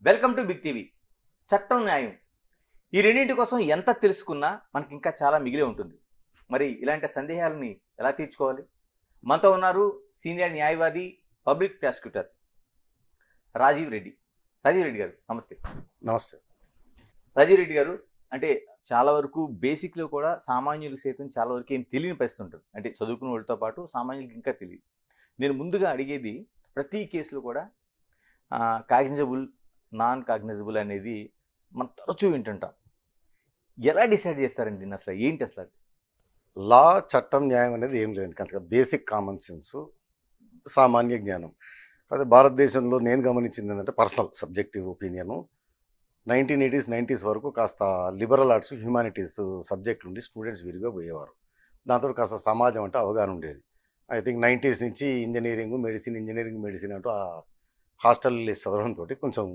Welcome to big TV. చట్టం న్యాయం ఈ రెండింటి కోసం ఎంత తెలుసుకున్నా మనకి ఇంకా చాలా మిగిలి ఉంటుంది. మరి ఇలాంటి సందేహాలని ఎలా తీర్చుకోవాలి? మనతో ఉన్నారు సీనియర్ న్యాయవాది, పబ్లిక్ ప్రాసిక్యూటర్ రాజీవ్ రెడ్డి. రాజీవ్ రెడ్డి గారు నమస్తే. నమస్తే. రాజీవ్ రెడ్డి గారు, అంటే చాలా వరకు బేసిక్లో కూడా సామాన్యులకు సైతం చాలా వరకు ఏం తెలియని పరిస్థితి ఉంటుంది. అంటే చదువుకున్న వాళ్ళతో పాటు సామాన్యులకు ఇంకా తెలియదు. నేను ముందుగా అడిగేది, ప్రతి కేసులో కూడా కాగ్నిజబుల్, నాన్ కాగ్నిజబుల్ అనేది మనం తరచూ వింటుంటాం. ఎలా డిసైడ్ చేస్తారండి దీన్ని? అసలు ఏంటి అసలు లా, చట్టం, న్యాయం అనేది ఏం లేదండి. అంతగా బేసిక్ కామన్ సెన్స్, సామాన్య జ్ఞానం. అదే భారతదేశంలో నేను గమనించింది ఏంటంటే personal subjective opinion, 1980s 90s వరకు కాస్త లిబరల్ ఆర్ట్స్, హ్యుమానిటీస్ సబ్జెక్ట్ నుండి స్టూడెంట్స్ విరిగా పోయేవారు. దాంతో కాస్త సమాజం అంటే అవగాహన ఉండేది. ఐ థింక్ 90s నుంచి ఇంజనీరింగ్ మెడిసిన్ అంటూ ఆ హాస్టల్ చదవడంతో కొంచెం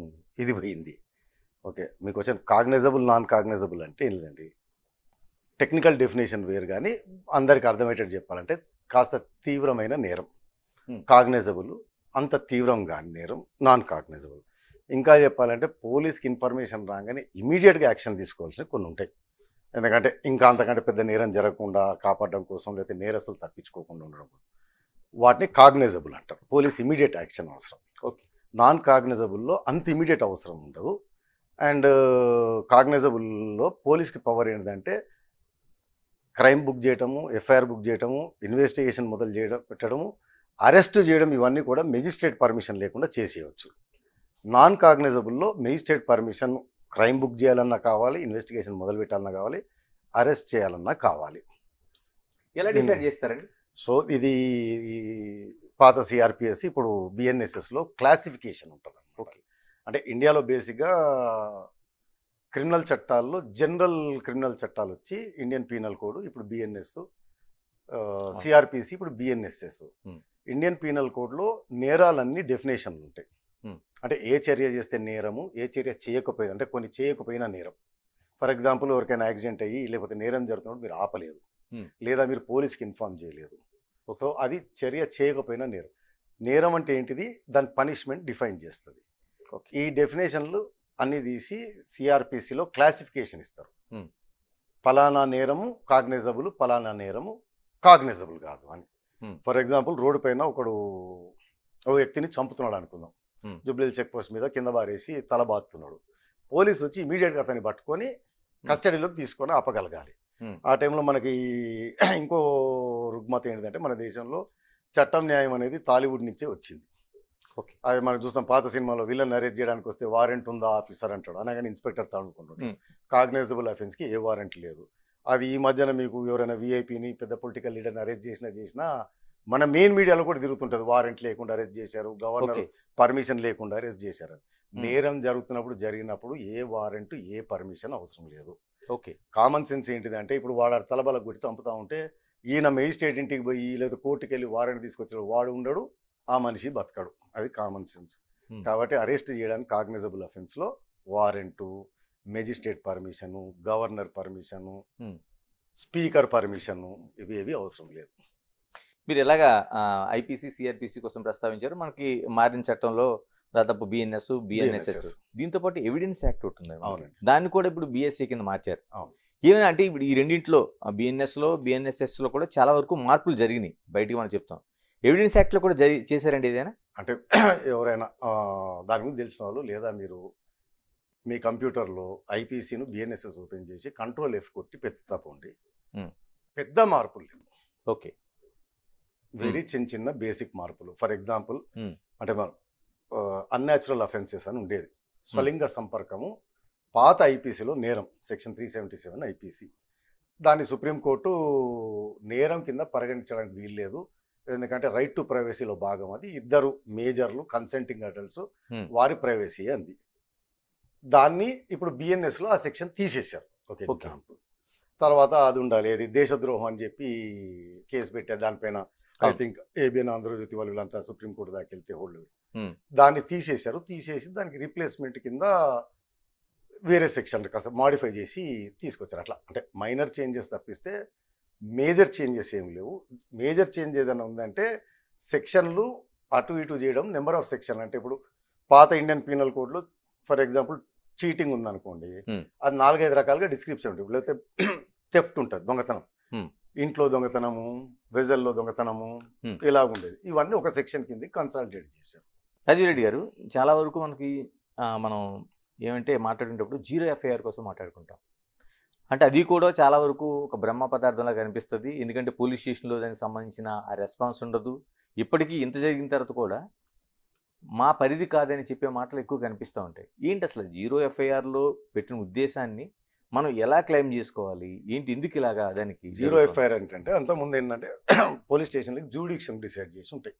ఇది పోయింది. ఓకే, మీకు వచ్చిన కాగ్నిజబుల్, నాన్ కాగ్నిజబుల్ అంటే ఏం లేదండి, టెక్నికల్ డెఫినేషన్ వేరు. కానీ అందరికి అర్థమయ్యేటట్టు చెప్పాలంటే కాస్త తీవ్రమైన నేరం కాగ్నిజబుల్, అంత తీవ్రం కాని నేరం నాన్ కాగ్నిజబుల్. ఇంకా చెప్పాలంటే పోలీస్కి ఇన్ఫర్మేషన్ రాగానే ఇమీడియట్గా యాక్షన్ తీసుకోవాల్సినవి కొన్ని ఉంటాయి. ఎందుకంటే ఇంకా అంతకంటే పెద్ద నేరం జరగకుండా కాపాడడం కోసం, లేకపోతే నేరస్తులు తప్పించుకోకుండా ఉండడం కోసం వాటిని కాగ్నిజబుల్ అంటారు. పోలీస్ ఇమీడియట్ యాక్షన్ అవసరం. ఓకే. నాన్ కాగ్నిజబుల్లో అంత ఇమీడియట్ అవసరం ఉండదు. అండ్ కాగ్నిజబుల్లో పోలీస్కి పవర్ ఏంటంటే క్రైమ్ బుక్ చేయటము, ఎఫ్ఐఆర్ బుక్ చేయటము, ఇన్వెస్టిగేషన్ మొదలు చేయడం పెట్టడము, అరెస్ట్ చేయడం, ఇవన్నీ కూడా మెజిస్ట్రేట్ పర్మిషన్ లేకుండా చేసేయవచ్చు. నాన్ కాగ్నిజబుల్లో మెజిస్ట్రేట్ పర్మిషన్ క్రైమ్ బుక్ చేయాలన్నా కావాలి, ఇన్వెస్టిగేషన్ మొదలు పెట్టాలన్నా కావాలి, అరెస్ట్ చేయాలన్నా కావాలి. ఎలా డిసైడ్ చేస్తారండి? సో ఇది పాత సిఆర్పిఎస్, ఇప్పుడు బిఎన్ఎస్ఎస్లో క్లాసిఫికేషన్ ఉంటుంది. ఓకే, అంటే ఇండియాలో బేసిక్గా క్రిమినల్ చట్టాల్లో జనరల్ క్రిమినల్ చట్టాలు వచ్చి ఇండియన్ పీనల్ కోడ్, ఇప్పుడు బిఎన్ఎస్, సిఆర్పిసి, ఇప్పుడు బిఎన్ఎస్ఎస్. ఇండియన్ పీనల్ కోడ్లో నేరాలన్నీ డెఫినేషన్లు ఉంటాయి. అంటే ఏ చర్య చేస్తే నేరము, ఏ చర్య చేయకపోయినా, అంటే కొన్ని చేయకపోయినా నేరం. ఫర్ ఎగ్జాంపుల్, ఎవరికైనా యాక్సిడెంట్ అయ్యి లేకపోతే నేరం జరుగుతున్నప్పుడు మీరు ఆపలేదు, లేదా మీరు పోలీస్కి ఇన్ఫార్మ్ చేయలేదు, సో అది చర్య చేయకపోయినా నేరం. నేరం అంటే ఏంటిది, దాని పనిష్మెంట్ డిఫైన్ చేస్తుంది. ఈ డెఫినేషన్లు అన్నీ తీసి సిఆర్పిసిలో క్లాసిఫికేషన్ ఇస్తారు. ఫలానా నేరము కాగ్నిజబుల్, ఫలానా నేరము కాగ్నిజబుల్ కాదు అని. ఫర్ ఎగ్జాంపుల్, రోడ్డు పైన ఓ వ్యక్తిని చంపుతున్నాడు అనుకుందాం, జుబ్లీహిల్స్ చెక్ పోస్ట్ మీద కింద బారేసి తల బాదుతున్నాడు. పోలీసు వచ్చి ఇమీడియట్గా అతన్ని పట్టుకొని కస్టడీలోకి తీసుకొని ఆపగలగాలి. ఆ టైంలో మనకి ఇంకో రుగ్మత ఏంటంటే, మన దేశంలో చట్టం న్యాయం అనేది టాలీవుడ్ నుంచే వచ్చింది. ఓకే, అది మనం చూస్తాం. పాత సినిమాలో విలన్ అరెస్ట్ చేయడానికి వస్తే వారెంట్ ఉందా ఆఫీసర్ అంటాడు, అనగానే ఇన్స్పెక్టర్ తానుకుంటాడు. కాగ్నిజబుల్ అఫెన్స్కి ఏ వారెంట్ లేదు. అది ఈ మధ్యన మీకు ఎవరైనా విఐపిని, పెద్ద పొలిటికల్ లీడర్ని అరెస్ట్ చేసినా మన మెయిన్ మీడియాలో కూడా తిరుగుతుంటుంది, వారెంట్ లేకుండా అరెస్ట్ చేశారు, గవర్నర్ పర్మిషన్ లేకుండా అరెస్ట్ చేశారు. నేరం జరిగినప్పుడు ఏ వారెంట్, ఏ పర్మిషన్ అవసరం లేదు. ఓకే, కామన్ సెన్స్ ఏంటిది అంటే, ఇప్పుడు వాడు తలబలకు కొట్టి చంపుతా ఉంటే ఈయన మేజిస్ట్రేట్ ఇంటికి పోయి లేదా కోర్టుకి వెళ్ళి వారెంట్ తీసుకొచ్చాడు, వాడు ఉండడు, ఆ మనిషి బతకడు. అది కామన్ సెన్స్. కాబట్టి అరెస్ట్ చేయడానికి కాగ్నిజబుల్ అఫెన్స్లో warrant, magistrate permission, governor permission, speaker permission, ఇవి అవసరం లేదు. మీరు ఎలాగా ఐపీసీ, సిఆర్పిసి కోసం ప్రస్తావించారు. మనకి మారిన చట్టంలో దాదాపు బిఎన్ఎస్ఎస్, దీంతో పాటు ఎవిడెన్స్ యాక్ట్ ఉంటుంది. దాన్ని కూడా ఇప్పుడు బిఎస్సీ కింద మార్చారు. ఏమైనా అంటే ఇప్పుడు ఈ రెండింటిలో బిఎన్ఎస్ఎస్లో కూడా చాలా వరకు మార్పులు జరిగినాయి, బయటికి మనం చెప్తాం. ఎవిడెన్స్ యాక్ట్లో కూడా చేశారండి ఏదైనా? అంటే ఎవరైనా దాని గురించి తెలిసిన వాళ్ళు, లేదా మీరు మీ కంప్యూటర్లో ఐపీసీను బిఎన్ఎస్ఎస్ ఓపెన్ చేసి కంట్రోల్ F కొట్టి తప్పండి, పెద్ద మార్పులు లేవు. ఓకే, వెరీ చిన్న బేసిక్ మార్పులు. ఫర్ ఎగ్జాంపుల్, అంటే మనం అన్యాచురల్ అఫెన్సెస్ అని ఉండేది. స్వలింగ సంపర్కము పాత ఐపీసీలో నేరం, సెక్షన్ 377 ఐపీసీ. దాన్ని సుప్రీంకోర్టు నేరం కింద పరిగణించడానికి వీల్లేదు, ఎందుకంటే రైట్ టు ప్రైవసీలో భాగం అది. ఇద్దరు మేజర్లు, కన్సెంటింగ్ అడల్ట్స్, వారి ప్రైవసీ అంది. దాన్ని ఇప్పుడు బిఎన్ఎస్లో ఆ సెక్షన్ తీసేశారు. Okay, example. తర్వాత అది ఉండాలి, అది దేశద్రోహం అని చెప్పి కేసు పెట్టారు దానిపైన. ఐ థింక్ ఏబిఎన్, ఆంధ్రజ్యోతి వాళ్ళు వీళ్ళంతా సుప్రీంకోర్టు దాకా వెళ్తే హోల్డ్ దాన్ని తీసేసి దానికి రీప్లేస్మెంట్ కింద వేరే సెక్షన్ కాస్త మాడిఫై చేసి తీసుకొచ్చారు. అట్లా అంటే మైనర్ చేంజెస్ తప్పిస్తే మేజర్ చేంజెస్ ఏం లేవు. మేజర్ చేంజ్ ఏదైనా ఉందంటే సెక్షన్లు అటు ఇటు చేయడం, నెంబర్ ఆఫ్ సెక్షన్. అంటే ఇప్పుడు పాత ఇండియన్ పీనల్ కోడ్లో ఫర్ ఎగ్జాంపుల్ చీటింగ్ ఉందనుకోండి, Hmm. అది 4-5 రకాలుగా డిస్క్రిప్షన్ ఉంటుంది. లేకపోతే థెఫ్ట్ ఉంటుంది, దొంగతనం, Hmm. ఇంట్లో దొంగతనము, వెజల్లో దొంగతనము, Hmm. ఇలా ఉండేది. ఇవన్నీ ఒక సెక్షన్ కింద కన్సాలిడేట్ చేశారు. రాజీరెడ్డి గారు, చాలా వరకు మనకి మనం ఏమంటే మాట్లాడుకునేటప్పుడు జీరో ఎఫ్ఐఆర్ కోసం మాట్లాడుకుంటాం. అంటే అది కూడా చాలా వరకు ఒక బ్రహ్మ పదార్థంలా కనిపిస్తుంది. ఎందుకంటే పోలీస్ స్టేషన్లో దానికి సంబంధించిన ఆ రెస్పాన్స్ ఉండదు. ఇప్పటికీ ఇంత జరిగిన తర్వాత కూడా మా పరిధి కాదని చెప్పే మాటలు ఎక్కువ కనిపిస్తూ ఉంటాయి. ఏంటి అసలు జీరో ఎఫ్ఐఆర్లో పెట్టిన ఉద్దేశాన్ని మనం ఎలా క్లెయిమ్ చేసుకోవాలి, ఏంటి, ఎందుకు ఇలాగా దానికి జీరో ఎఫ్ఐఆర్ ఏంటంటే అంతకుముందు ఏంటంటే పోలీస్ స్టేషన్లకి జ్యూడిక్షన్ డిసైడ్ చేసి ఉంటాయి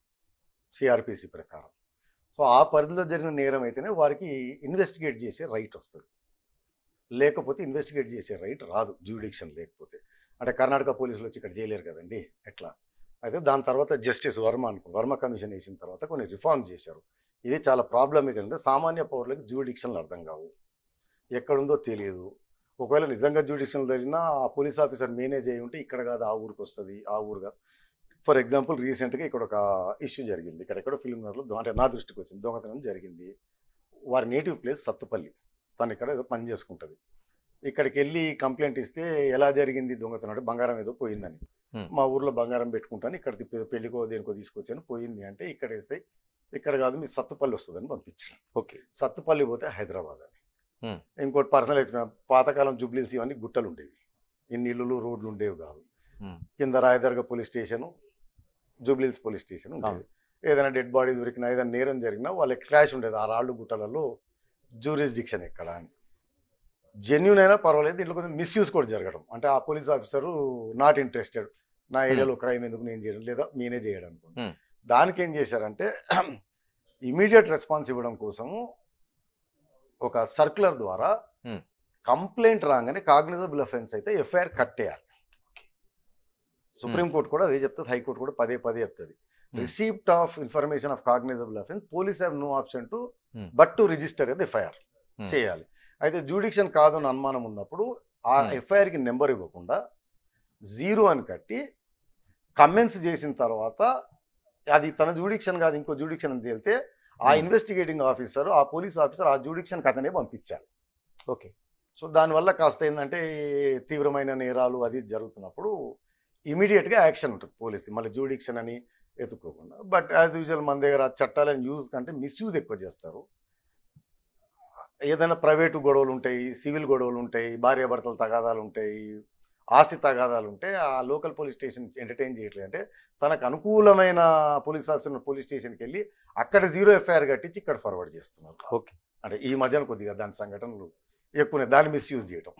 సిఆర్పిసి ప్రకారం. సో ఆ పరిధిలో జరిగిన నేరం అయితేనే వారికి ఇన్వెస్టిగేట్ చేసే రైట్ వస్తుంది, లేకపోతే ఇన్వెస్టిగేట్ చేసే రైట్ రాదు జ్యూడిక్షన్ లేకపోతే. అంటే కర్ణాటక పోలీసులు వచ్చి ఇక్కడ చేయలేరు కదండి ఎట్లా. అయితే దాని తర్వాత జస్టిస్ వర్మ కమిషన్ వేసిన తర్వాత కొన్ని రిఫార్మ్స్ చేశారు. ఇది చాలా ప్రాబ్లమిక్ అంటే సామాన్య పౌరులకు జ్యూడిక్షన్లు అర్థం కావు, ఎక్కడుందో తెలియదు. ఒకవేళ నిజంగా జ్యూడిక్షన్లు జరిగినా ఆ పోలీస్ ఆఫీసర్ మేనేజ్ అయ్యి ఉంటే ఇక్కడ కాదు ఆ ఊరికి వస్తుంది, ఆ ఊరుగా. ఫర్ ఎగ్జాంపుల్ రీసెంట్గా ఇక్కడ ఒక ఇష్యూ జరిగింది, ఇక్కడెక్కడో ఫిల్మ్ నగర్లో, అంటే నా దృష్టికి వచ్చింది, దొంగతనం జరిగింది. వారి నేటివ్ ప్లేస్ సత్తుపల్లి, తను ఇక్కడ ఏదో పని చేసుకుంటుంది. ఇక్కడికి వెళ్ళి కంప్లైంట్ ఇస్తే ఎలా జరిగింది దొంగతనం అంటే బంగారం ఏదో పోయిందని, మా ఊర్లో బంగారం పెట్టుకుంటాను, ఇక్కడ పెళ్లికో దేనికో తీసుకొచ్చాను, పోయింది అంటే ఇక్కడ వేస్తే ఇక్కడ కాదు మీ సత్తుపల్లి వస్తుందని పంపించాను. ఓకే, సత్తుపల్లి పోతే హైదరాబాద్ అని. ఇంకోటి పర్సనల్ అయితే పాతకాలం జూబ్లీస్ ఇవన్నీ గుట్టలు ఉండేవి, ఇన్ని ఇల్లులు రోడ్లు ఉండేవి కాదు. కింద రాయదర్గ పోలీస్ స్టేషను, జూబ్లీస్ పోలీస్ స్టేషన్ ఉండేది. ఏదైనా డెడ్ బాడీ దొరికినా ఏదైనా నేరం జరిగినా వాళ్ళకి క్లాష్ ఉండేది ఆ రాళ్ళు గుట్టలలో, జ్యూరిస్డిక్షన్ ఎక్కడ అని. జెన్యూన్ అయినా పర్వాలేదు, దీంట్లో కొంచెం మిస్యూజ్ కూడా జరగడం. అంటే ఆ పోలీస్ ఆఫీసరు నాట్ ఇంట్రెస్టెడ్, నా ఏరియాలో క్రైమ్ ఎందుకు నేను చేయడం, లేదా నేనే చేయడం అనుకోండి. దానికి ఏం చేశారంటే ఇమీడియట్ రెస్పాన్స్ ఇవ్వడం కోసము ఒక సర్క్యులర్ ద్వారా కంప్లైంట్ రాగానే కాగ్నిజబుల్ అఫెన్స్ అయితే ఎఫ్ఐఆర్ కట్టేయాలి. సుప్రీంకోర్టు కూడా అదే చెప్తుంది, హైకోర్టు కూడా పదే చెప్తుంది. Receipt of information of cognizable offence police have no option to but to register అని ఎఫ్ఐఆర్ చేయాలి. అయితే జ్యూడిక్షన్ కాదు అని అనుమానం ఉన్నప్పుడు ఆ ఎఫ్ఐఆర్కి నెంబర్ ఇవ్వకుండా 0 అని కట్టి కమెంట్స్ చేసిన తర్వాత అది తన జ్యూడిక్షన్ కాదు ఇంకో జ్యూడిక్షన్ అని తేలితే ఆ ఇన్వెస్టిగేటింగ్ ఆఫీసర్, ఆ పోలీస్ ఆఫీసర్ ఆ జ్యూడిక్షన్కి అతనే పంపించాలి. ఓకే. సో దానివల్ల కాస్త ఏంటంటే తీవ్రమైన నేరాలు అది జరుగుతున్నప్పుడు ఇమీడియట్గా యాక్షన్ ఉంటుంది పోలీస్, మళ్ళీ జ్యూడిక్షన్ అని ఎత్తుక్కోకుండా. బట్ యాజ్ యూజువల్ మన దగ్గర చట్టాలను యూజ్ కంటే మిస్యూజ్ ఎక్కువ చేస్తారు. ఏదైనా ప్రైవేటు గొడవలు ఉంటాయి, సివిల్ గొడవలు ఉంటాయి, భార్యాభర్తల తగాదాలు ఉంటాయి, ఆస్తి తగాదాలు ఉంటే ఆ లోకల్ పోలీస్ స్టేషన్ ఎంటర్టైన్ చేయట్లేదు అంటే తనకు అనుకూలమైన పోలీస్ ఆఫీసర్ పోలీస్ స్టేషన్కి వెళ్ళి అక్కడ 0 ఎఫ్ఐఆర్ కట్టించి ఇక్కడ ఫార్వర్డ్ చేస్తున్నారు. ఓకే. అంటే ఈ మధ్యన కొద్దిగా దాని సంఘటనలు ఎక్కువ, దాన్ని మిస్యూజ్ చేయటం.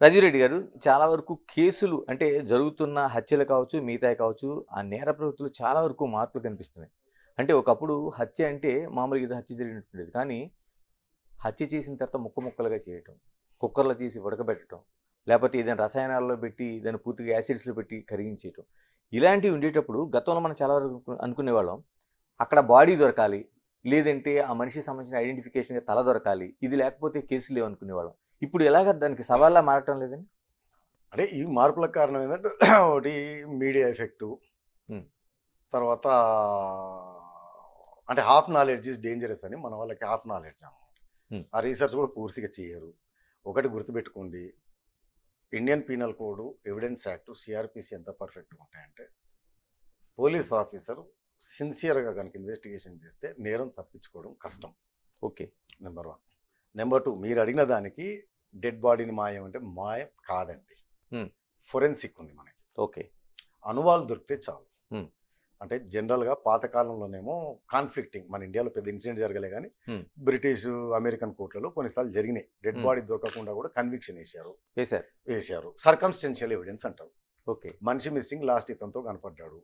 రాజీరెడ్డి గారు, చాలా వరకు కేసులు అంటే జరుగుతున్న హత్యలు కావచ్చు, మిగతాయి కావచ్చు, ఆ నేర ప్రవృత్తులు చాలా వరకు మార్పులు కనిపిస్తున్నాయి. అంటే ఒకప్పుడు హత్య అంటే మామూలుగా ఏదో హత్య జరిగినట్టుండేది, కానీ హత్య చేసిన తర్వాత ముక్కలుగా చేయటం, కుక్కర్లో తీసి ఉడకబెట్టడం, లేకపోతే ఏదైనా రసాయనాల్లో పెట్టి దాన్ని పూర్తిగా యాసిడ్స్లో పెట్టి కరిగించేయటం, ఇలాంటివి ఉండేటప్పుడు గతంలో మనం చాలా వరకు అనుకునేవాళ్ళం అక్కడ బాడీ దొరకాలి, లేదంటే ఆ మనిషికి సంబంధించిన ఐడెంటిఫికేషన్గా తల దొరకాలి, ఇది లేకపోతే కేసులు లేవనుకునేవాళ్ళం. ఇప్పుడు ఎలాగ దానికి సవాళ్ళ మారటం లేదండి? అంటే ఈ మార్పులకు కారణం ఏంటంటే ఒకటి మీడియా ఎఫెక్టు, తర్వాత అంటే హాఫ్ నాలెడ్జ్ ఈజ్ డేంజరస్ అని మన వాళ్ళకి హాఫ్ నాలెడ్జ్ అన్నమాట. ఆ రీసెర్చ్ కూడా పూర్తిగా చేయరు. ఒకటి గుర్తుపెట్టుకోండి, Indian penal code, evidence act, CrPC ఎంత పర్ఫెక్ట్గా ఉంటాయంటే పోలీస్ ఆఫీసర్ సిన్సియర్గా కనుక ఇన్వెస్టిగేషన్ చేస్తే నేరం తప్పించుకోవడం కష్టం. Okay, number 1. నెంబర్ 2, మీరు అడిగిన దానికి డెడ్ బాడీని మాయం అంటే మాయం కాదండి, ఫొరెన్సిక్ ఉంది మనకి. ఓకే, అనువాలు దొరికితే చాలు. అంటే జనరల్గా పాతకాలంలోనేమో కాన్ఫ్లిక్టింగ్, మన ఇండియాలో పెద్ద ఇన్సిడెంట్ జరగలే కానీ బ్రిటిష్ అమెరికన్ కోర్టులలో కొన్నిసార్లు జరిగినాయి. డెడ్ బాడీ దొరకకుండా కూడా కన్విక్షన్ వేశారు. సర్కమ్స్టెన్షియల్ ఎవిడెన్స్ అంటారు. ఓకే, మనిషి మిస్సింగ్, లాస్ట్ ఇతనితో కనపడ్డాడు,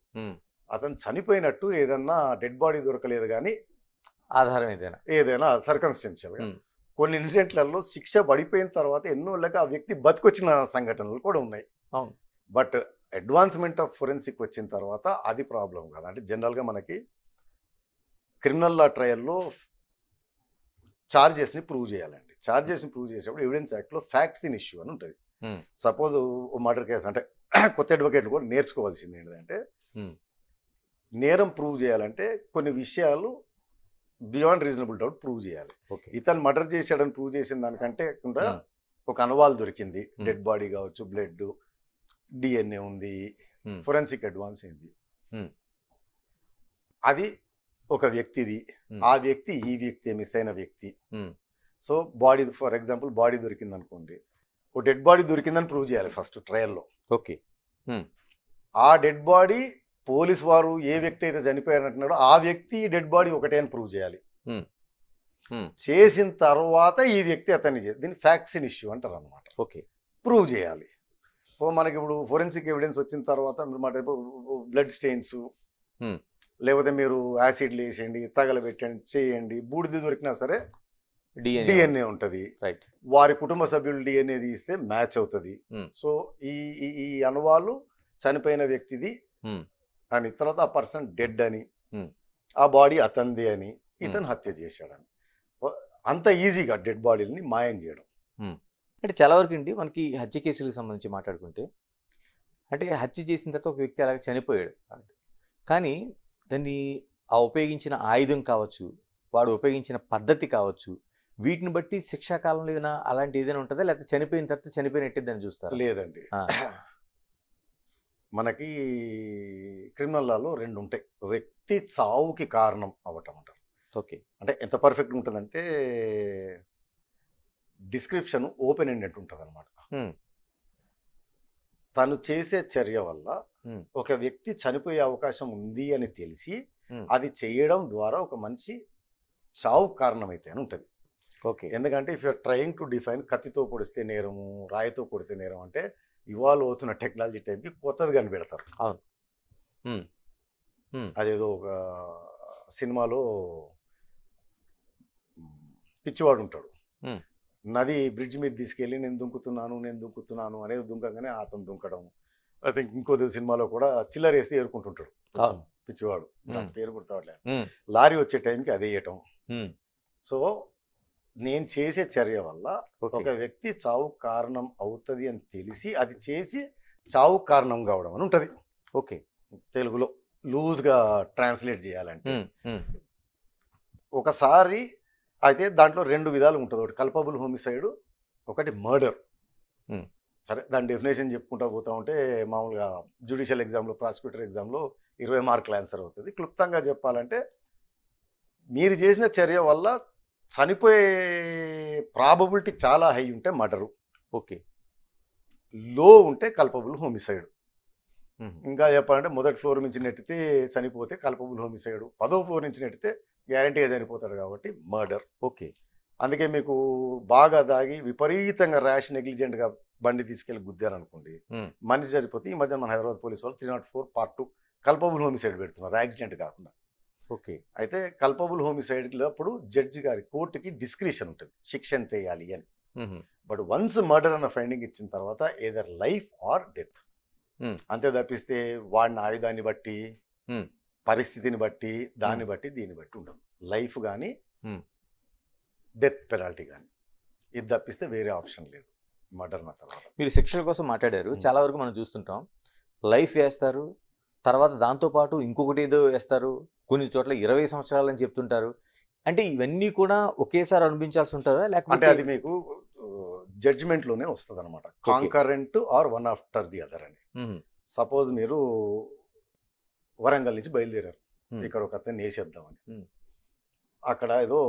అతను చనిపోయినట్టు ఏదన్నా డెడ్ బాడీ దొరకలేదు కానీ ఆధారం ఏదైనా సర్కమ్స్టెన్షియల్ గా. కొన్ని ఇన్సిడెంట్లలో శిక్ష పడిపోయిన తర్వాత ఎన్నోళ్ళకి ఆ వ్యక్తి బతికొచ్చిన సంఘటనలు కూడా ఉన్నాయి. బట్ అడ్వాన్స్మెంట్ ఆఫ్ ఫోరెన్సిక్ వచ్చిన తర్వాత అది ప్రాబ్లం కాదు. అంటే జనరల్గా మనకి క్రిమినల్ లా ట్రయల్లో ఛార్జెస్ని ప్రూవ్ చేయాలండి. ఛార్జెస్ని ప్రూవ్ చేసేటప్పుడు ఎవిడెన్స్ యాక్ట్లో ఫ్యాక్ట్స్ ఇన్ ఇష్యూ అని ఉంటుంది. సపోజ్ మర్డర్ కేసు అంటే కొత్త అడ్వకేట్లు కూడా నేర్చుకోవాల్సింది ఏంటంటే నేరం ప్రూవ్ చేయాలంటే కొన్ని విషయాలు బియాండ్ రీజనబుల్ డౌట్ ప్రూవ్ చేయాలి. ఓకే. ఇతను మర్డర్ చేశాడని ప్రూవ్ చేసిన దానికంటే కూడా ఒక అనువాలు దొరికింది, డెడ్ బాడీ కావచ్చు, బ్లడ్, డిఎన్ఏ ఉంది, ఫోరెన్సిక్ అడ్వాన్స్ అయింది, అది ఒక వ్యక్తిది, ఆ వ్యక్తి ఈ వ్యక్తి మిస్ అయిన వ్యక్తి. So body for example body దొరికింది అనుకోండి, ఓ డెడ్ బాడీ దొరికిందని ప్రూవ్ చేయాలి ఫస్ట్ ట్రయల్లో. ఓకే. ఆ డెడ్ బాడీ పోలీస్ వారు ఏ వ్యక్తి అయితే చనిపోయారంటున్నాడో ఆ వ్యక్తి డెడ్ బాడీ ఒకటే అని ప్రూవ్ చేయాలి. చేసిన తర్వాత ఈ వ్యక్తి అతన్ని దీన్ని ఫ్యాక్సిన్ ఇష్యూ అంటారు అనమాట. ఓకే. ప్రూవ్ చేయాలి. సో మనకి ఇప్పుడు ఫోరెన్సిక్ ఎవిడెన్స్ వచ్చిన తర్వాత బ్లడ్ స్టెయిన్స్, లేకపోతే మీరు యాసిడ్లు వేసేయండి, తగలబెట్టండి, చేయండి, బూడిద దొరికినా సరే డిఎన్ఏ ఉంటుంది. వారి కుటుంబ సభ్యులు డిఎన్ఏ తీస్తే మ్యాచ్ అవుతుంది. సో ఈ అనువాలు చనిపోయిన వ్యక్తిది అని, తర్వాత ఆ పర్సన్ డెడ్ అని, ఆ బాడీ అతనిది అని, ఇతను హత్య చేశాడని, అంత ఈజీగా డెడ్ బాడీలని మాయం చేయడం. అంటే చాలా వరకు అండి మనకి హత్య కేసులకు సంబంధించి మాట్లాడుకుంటే, అంటే హత్య చేసిన తర్వాత ఒక వ్యక్తి అలాగే చనిపోయాడు, కానీ దాన్ని ఆ ఉపయోగించిన ఆయుధం కావచ్చు, వాడు ఉపయోగించిన పద్ధతి కావచ్చు, వీటిని బట్టి శిక్షాకాలంలో ఏదైనా అలాంటి ఏదైనా ఉంటుందా, లేకపోతే చనిపోయిన తర్వాత చనిపోయినట్టే దాన్ని చూస్తారు? లేదండి, మనకి క్రిమినల్ లాలో రెండు ఉంటాయి. వ్యక్తి చావుకి కారణం అవ్వటం అంటారు. ఓకే. అంటే ఎంత పర్ఫెక్ట్ ఉంటుందంటే డిస్క్రిప్షన్ ఓపెన్ ఎండెడ్ ఉంటుంది అనమాట. తను చేసే చర్య వల్ల ఒక వ్యక్తి చనిపోయే అవకాశం ఉంది అని తెలిసి అది చేయడం ద్వారా ఒక మనిషి చావు కారణమైతే అని ఉంటుంది. ఓకే. ఎందుకంటే if you are trying to define కత్తితో పొడిస్తే నేరము, రాయితో పొడిస్తే నేరం అంటే ఇవాల్వ్ అవుతున్న టెక్నాలజీ టైంకి కొత్తది కనిపెడతారు. అవును. అదేదో ఒక సినిమాలో పిచ్చివాడు ఉంటాడు, నది బ్రిడ్జ్ మీద తీసుకెళ్ళి నేను దుంకుతున్నాను అనేది దుంకగానే అతను దుంకడం. ఐ థింక్ ఇంకో సినిమాలో కూడా చిల్లర వేస్తే ఏరుకుంటుంటాడు పిచ్చివాడు, పేరు గుర్తుపడలేదు, లారీ వచ్చే టైంకి అదే వేయటం. సో నేను చేసే చర్య వల్ల ఒక వ్యక్తి చావు కారణం అవుతుంది అని తెలిసి అది చేసి చావు కారణం కావడం అని ఉంటుంది. ఓకే. తెలుగులో లూజ్గా ట్రాన్స్లేట్ చేయాలంటే ఒకసారి అయితే దాంట్లో రెండు విధాలు ఉంటుంది. ఒకటి కల్పబుల్ హోమిసైడ్, ఒకటి మర్డర్. సరే దాని డెఫినేషన్ చెప్పుకుంటా పోతా ఉంటే మామూలుగా జ్యుడిషియల్ ఎగ్జామ్లో, ప్రాసిక్యూటర్ ఎగ్జామ్లో 20 మార్కుల ఆన్సర్ అవుతుంది. క్లుప్తంగా చెప్పాలంటే మీరు చేసిన చర్య వల్ల చనిపోయే ప్రాబబిలిటీ చాలా హై ఉంటే మర్డరు. ఓకే. లో ఉంటే కల్పబుల్ హోమిసైడ్. ఇంకా చెప్పాలంటే మొదటి ఫ్లోర్ నుంచి నెట్టితే చనిపోతే కల్పబుల్ హోమిసైడ్, 10వ ఫ్లోర్ నుంచి నెట్టితే గ్యారంటీగా చనిపోతాడు కాబట్టి మర్డర్. ఓకే. అందుకే మీకు బాగా దాగి విపరీతంగా ర్యాష్ నెగ్లిజెంట్గా బండి తీసుకెళ్ళి గుద్దారు అనుకోండి, మనిషి చనిపోతే ఈ మధ్య మన హైదరాబాద్ పోలీసు వాళ్ళు 304 Part 2 కల్పబుల్ హోమిసైడ్ పెడుతున్నారు, యాక్సిడెంట్ కాకుండా. ఓకే. అయితే కల్పబుల్ హోమిసైడ్లో అప్పుడు జడ్జి గారి కోర్టుకి డిస్క్రిషన్ ఉంటుంది శిక్ష ఎంత వేయాలి అని. బట్ వన్స్ మర్డర్ అన్న ఫైండింగ్ ఇచ్చిన తర్వాత ఏదర్ లైఫ్ ఆర్ డెత్. అంతే తప్పిస్తే వాడిన ఆయుధాన్ని బట్టి, పరిస్థితిని బట్టి, దాన్ని బట్టి, దీన్ని బట్టి ఉండదు. లైఫ్ కానీ డెత్ పెనాల్టీ కానీ, ఇది తప్పిస్తే వేరే ఆప్షన్ లేదు మర్డర్ నా తర్వాత. మీరు శిక్షల కోసం మాట్లాడారు, చాలా వరకు మనం చూస్తుంటాం లైఫ్ వేస్తారు, తర్వాత దాంతోపాటు ఇంకొకటి ఏదో వేస్తారు, కొన్ని చోట్ల 20 సంవత్సరాలు అని చెప్తుంటారు. అంటే ఇవన్నీ కూడా ఒకేసారి అనిపించాల్సి ఉంటుందా, లేకపోతే అది మీకు జడ్జిమెంట్లోనే వస్తుంది అనమాట, concurrent or one after the other అని. సపోజ్ మీరు వరంగల్ నుంచి బయలుదేరారు, ఇక్కడ ఒక అతన్ని వేసేద్దామని. అక్కడ ఏదో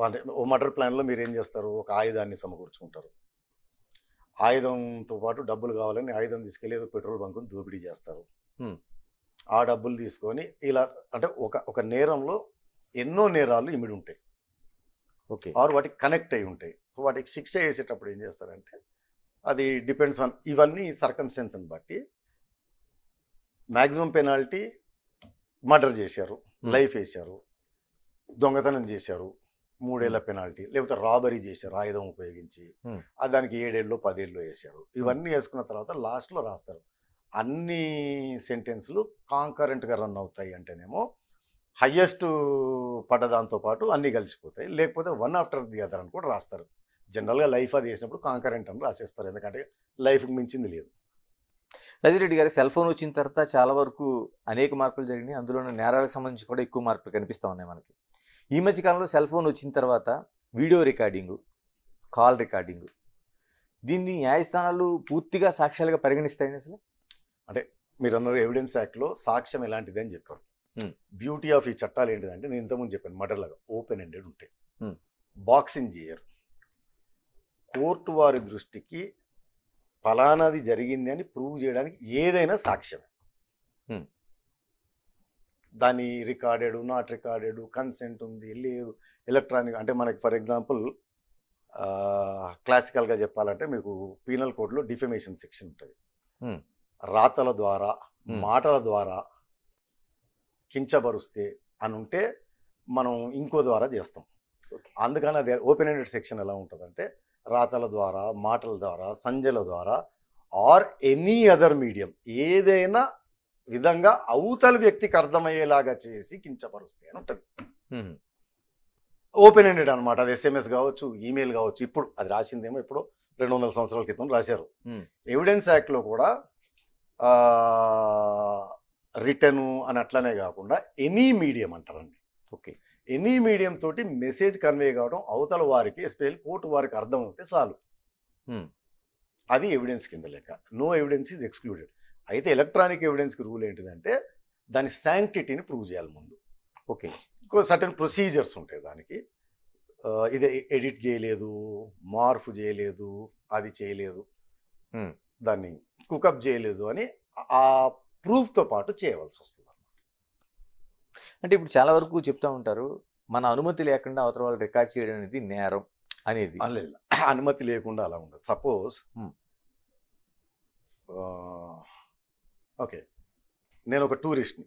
అంటే ఓ మర్డర్ ప్లాన్లో మీరు ఏం చేస్తారు, ఒక ఆయుధాన్ని సమకూర్చుకుంటారు. ఆయుధంతో పాటు డబ్బులు కావాలని ఆయుధం తీసుకెళ్ళి ఏదో పెట్రోల్ బంకుని దోపిడీ చేస్తారు. ఆ డబ్బులు తీసుకొని ఇలా అంటే ఒక నేరంలో ఎన్నో నేరాలు ఇమిడి ఉంటాయి, ఓకే, ఆర్ వాటికి కనెక్ట్ అయి ఉంటాయి. సో వాటికి శిక్ష వేసేటప్పుడు ఏం చేస్తారంటే అది డిపెండ్స్ ఆన్ ఇవన్నీ సర్కమ్స్టెన్స్ని బట్టి. మ్యాక్సిమం పెనాల్టీ మర్డర్ చేశారు, లైఫ్ వేశారు, దొంగతనం చేశారు 3 ఏళ్ల పెనాల్టీ, లేకపోతే రాబరీ చేశారు ఆయుధం ఉపయోగించి, దానికి 7 ఏళ్ళు 10 ఏళ్ళు వేశారు. ఇవన్నీ వేసుకున్న తర్వాత లాస్ట్లో రాస్తారు అన్ని సెంటెన్స్లు కాంకరెంట్గా రన్ అవుతాయి అంటేనేమో హయ్యెస్ట్ పడ్డదాంతో పాటు అన్నీ కలిసిపోతాయి, లేకపోతే వన్ ఆఫ్టర్ ది అదర్ అని కూడా రాస్తారు. జనరల్గా లైఫ్ అది వేసినప్పుడు కాంకరెంట్ అని రాసేస్తారు, ఎందుకంటే లైఫ్కి మించింది లేదు. రాజిరెడ్డి గారు, సెల్ ఫోన్ వచ్చిన తర్వాత చాలా వరకు అనేక మార్పులు జరిగినాయి, అందులో నేరాలకు సంబంధించి కూడా ఎక్కువ మార్పులు కనిపిస్తూ ఉన్నాయి మనకి. ఈ మధ్య కాలంలో సెల్ ఫోన్ వచ్చిన తర్వాత వీడియో రికార్డింగు, కాల్ రికార్డింగు, దీన్ని న్యాయస్థానాలు పూర్తిగా సాక్ష్యాలుగా పరిగణిస్తాయని అసలు? అంటే మీరు అన్నారు ఎవిడెన్స్ యాక్ట్లో సాక్ష్యం ఎలాంటిది అని చెప్పారు. బ్యూటీ ఆఫ్ ఈ చట్టాలు ఏంటిదంటే నేను ఇంతకుముందు చెప్పాను మర్డర్ లాగా ఓపెన్ ఎండెడ్ ఉంటాయి, బాక్సింగ్ చేయరు. కోర్టు వారి దృష్టికి ఫలానాది జరిగింది అని ప్రూవ్ చేయడానికి ఏదైనా సాక్ష్యం, దాని రికార్డెడ్ నాట్ రికార్డెడ్, కన్సెంట్ ఉంది లేదు, ఎలక్ట్రానిక్ అంటే మనకి ఫర్ ఎగ్జాంపుల్ క్లాసికల్గా చెప్పాలంటే మీకు పీనల్ కోడ్లో డిఫెమేషన్ సెక్షన్ ఉంటుంది. రాతల ద్వారా మాటల ద్వారా కించపరుస్తే అని ఉంటే మనం ఇంకో ద్వారా చేస్తాం. అందుకని అది ఓపెన్ ఎండెడ్ సెక్షన్ ఎలా ఉంటుందంటే రాతల ద్వారా మాటల ద్వారా సంజల ద్వారా ఆర్ ఎనీ అదర్ మీడియం ఏదైనా విధంగా అవతల వ్యక్తికి అర్థమయ్యేలాగా చేసి కించపరుస్తే అని ఉంటుంది. ఓపెన్ ఎండెడ్ అనమాట. అది SMS కావచ్చు, ఈమెయిల్ కావచ్చు. ఇప్పుడు అది రాసిందేమో ఇప్పుడు 200 సంవత్సరాల క్రితం రాశారు. ఎవిడెన్స్ యాక్ట్లో కూడా రిటర్ను అని అట్లనే కాకుండా ఎనీ మీడియం అంటారండి. ఓకే, ఎనీ మీడియం తోటి మెసేజ్ కన్వే కావడం అవతల వారికి ఎస్పెషల్ కోర్టు వారికి అర్థం అవుతే చాలు, అది ఎవిడెన్స్ కింద లెక్క. No evidence is excluded. అయితే ఎలక్ట్రానిక్ ఎవిడెన్స్కి రూల్ ఏంటిదంటే దాని శాంక్టిటీని ప్రూవ్ చేయాలి ముందు. ఓకే, సర్టన్ ప్రొసీజర్స్ ఉంటాయి దానికి. ఇది ఎడిట్ చేయలేదు, మార్ఫ్ చేయలేదు, అది చేయలేదు, దాన్ని కుకప్ చేయలేదు అని ఆ ప్రూఫ్తో పాటు చేయవలసి వస్తుంది. అంటే ఇప్పుడు చాలా వరకు చెప్తా ఉంటారు మన అనుమతి లేకుండా అవతల వాళ్ళు రికార్డ్ చేయడం అనేది నేరం అనేది. అనుమతి లేకుండా అలా ఉండదు. సపోజ్ ఓకే, నేను ఒక టూరిస్ట్ని,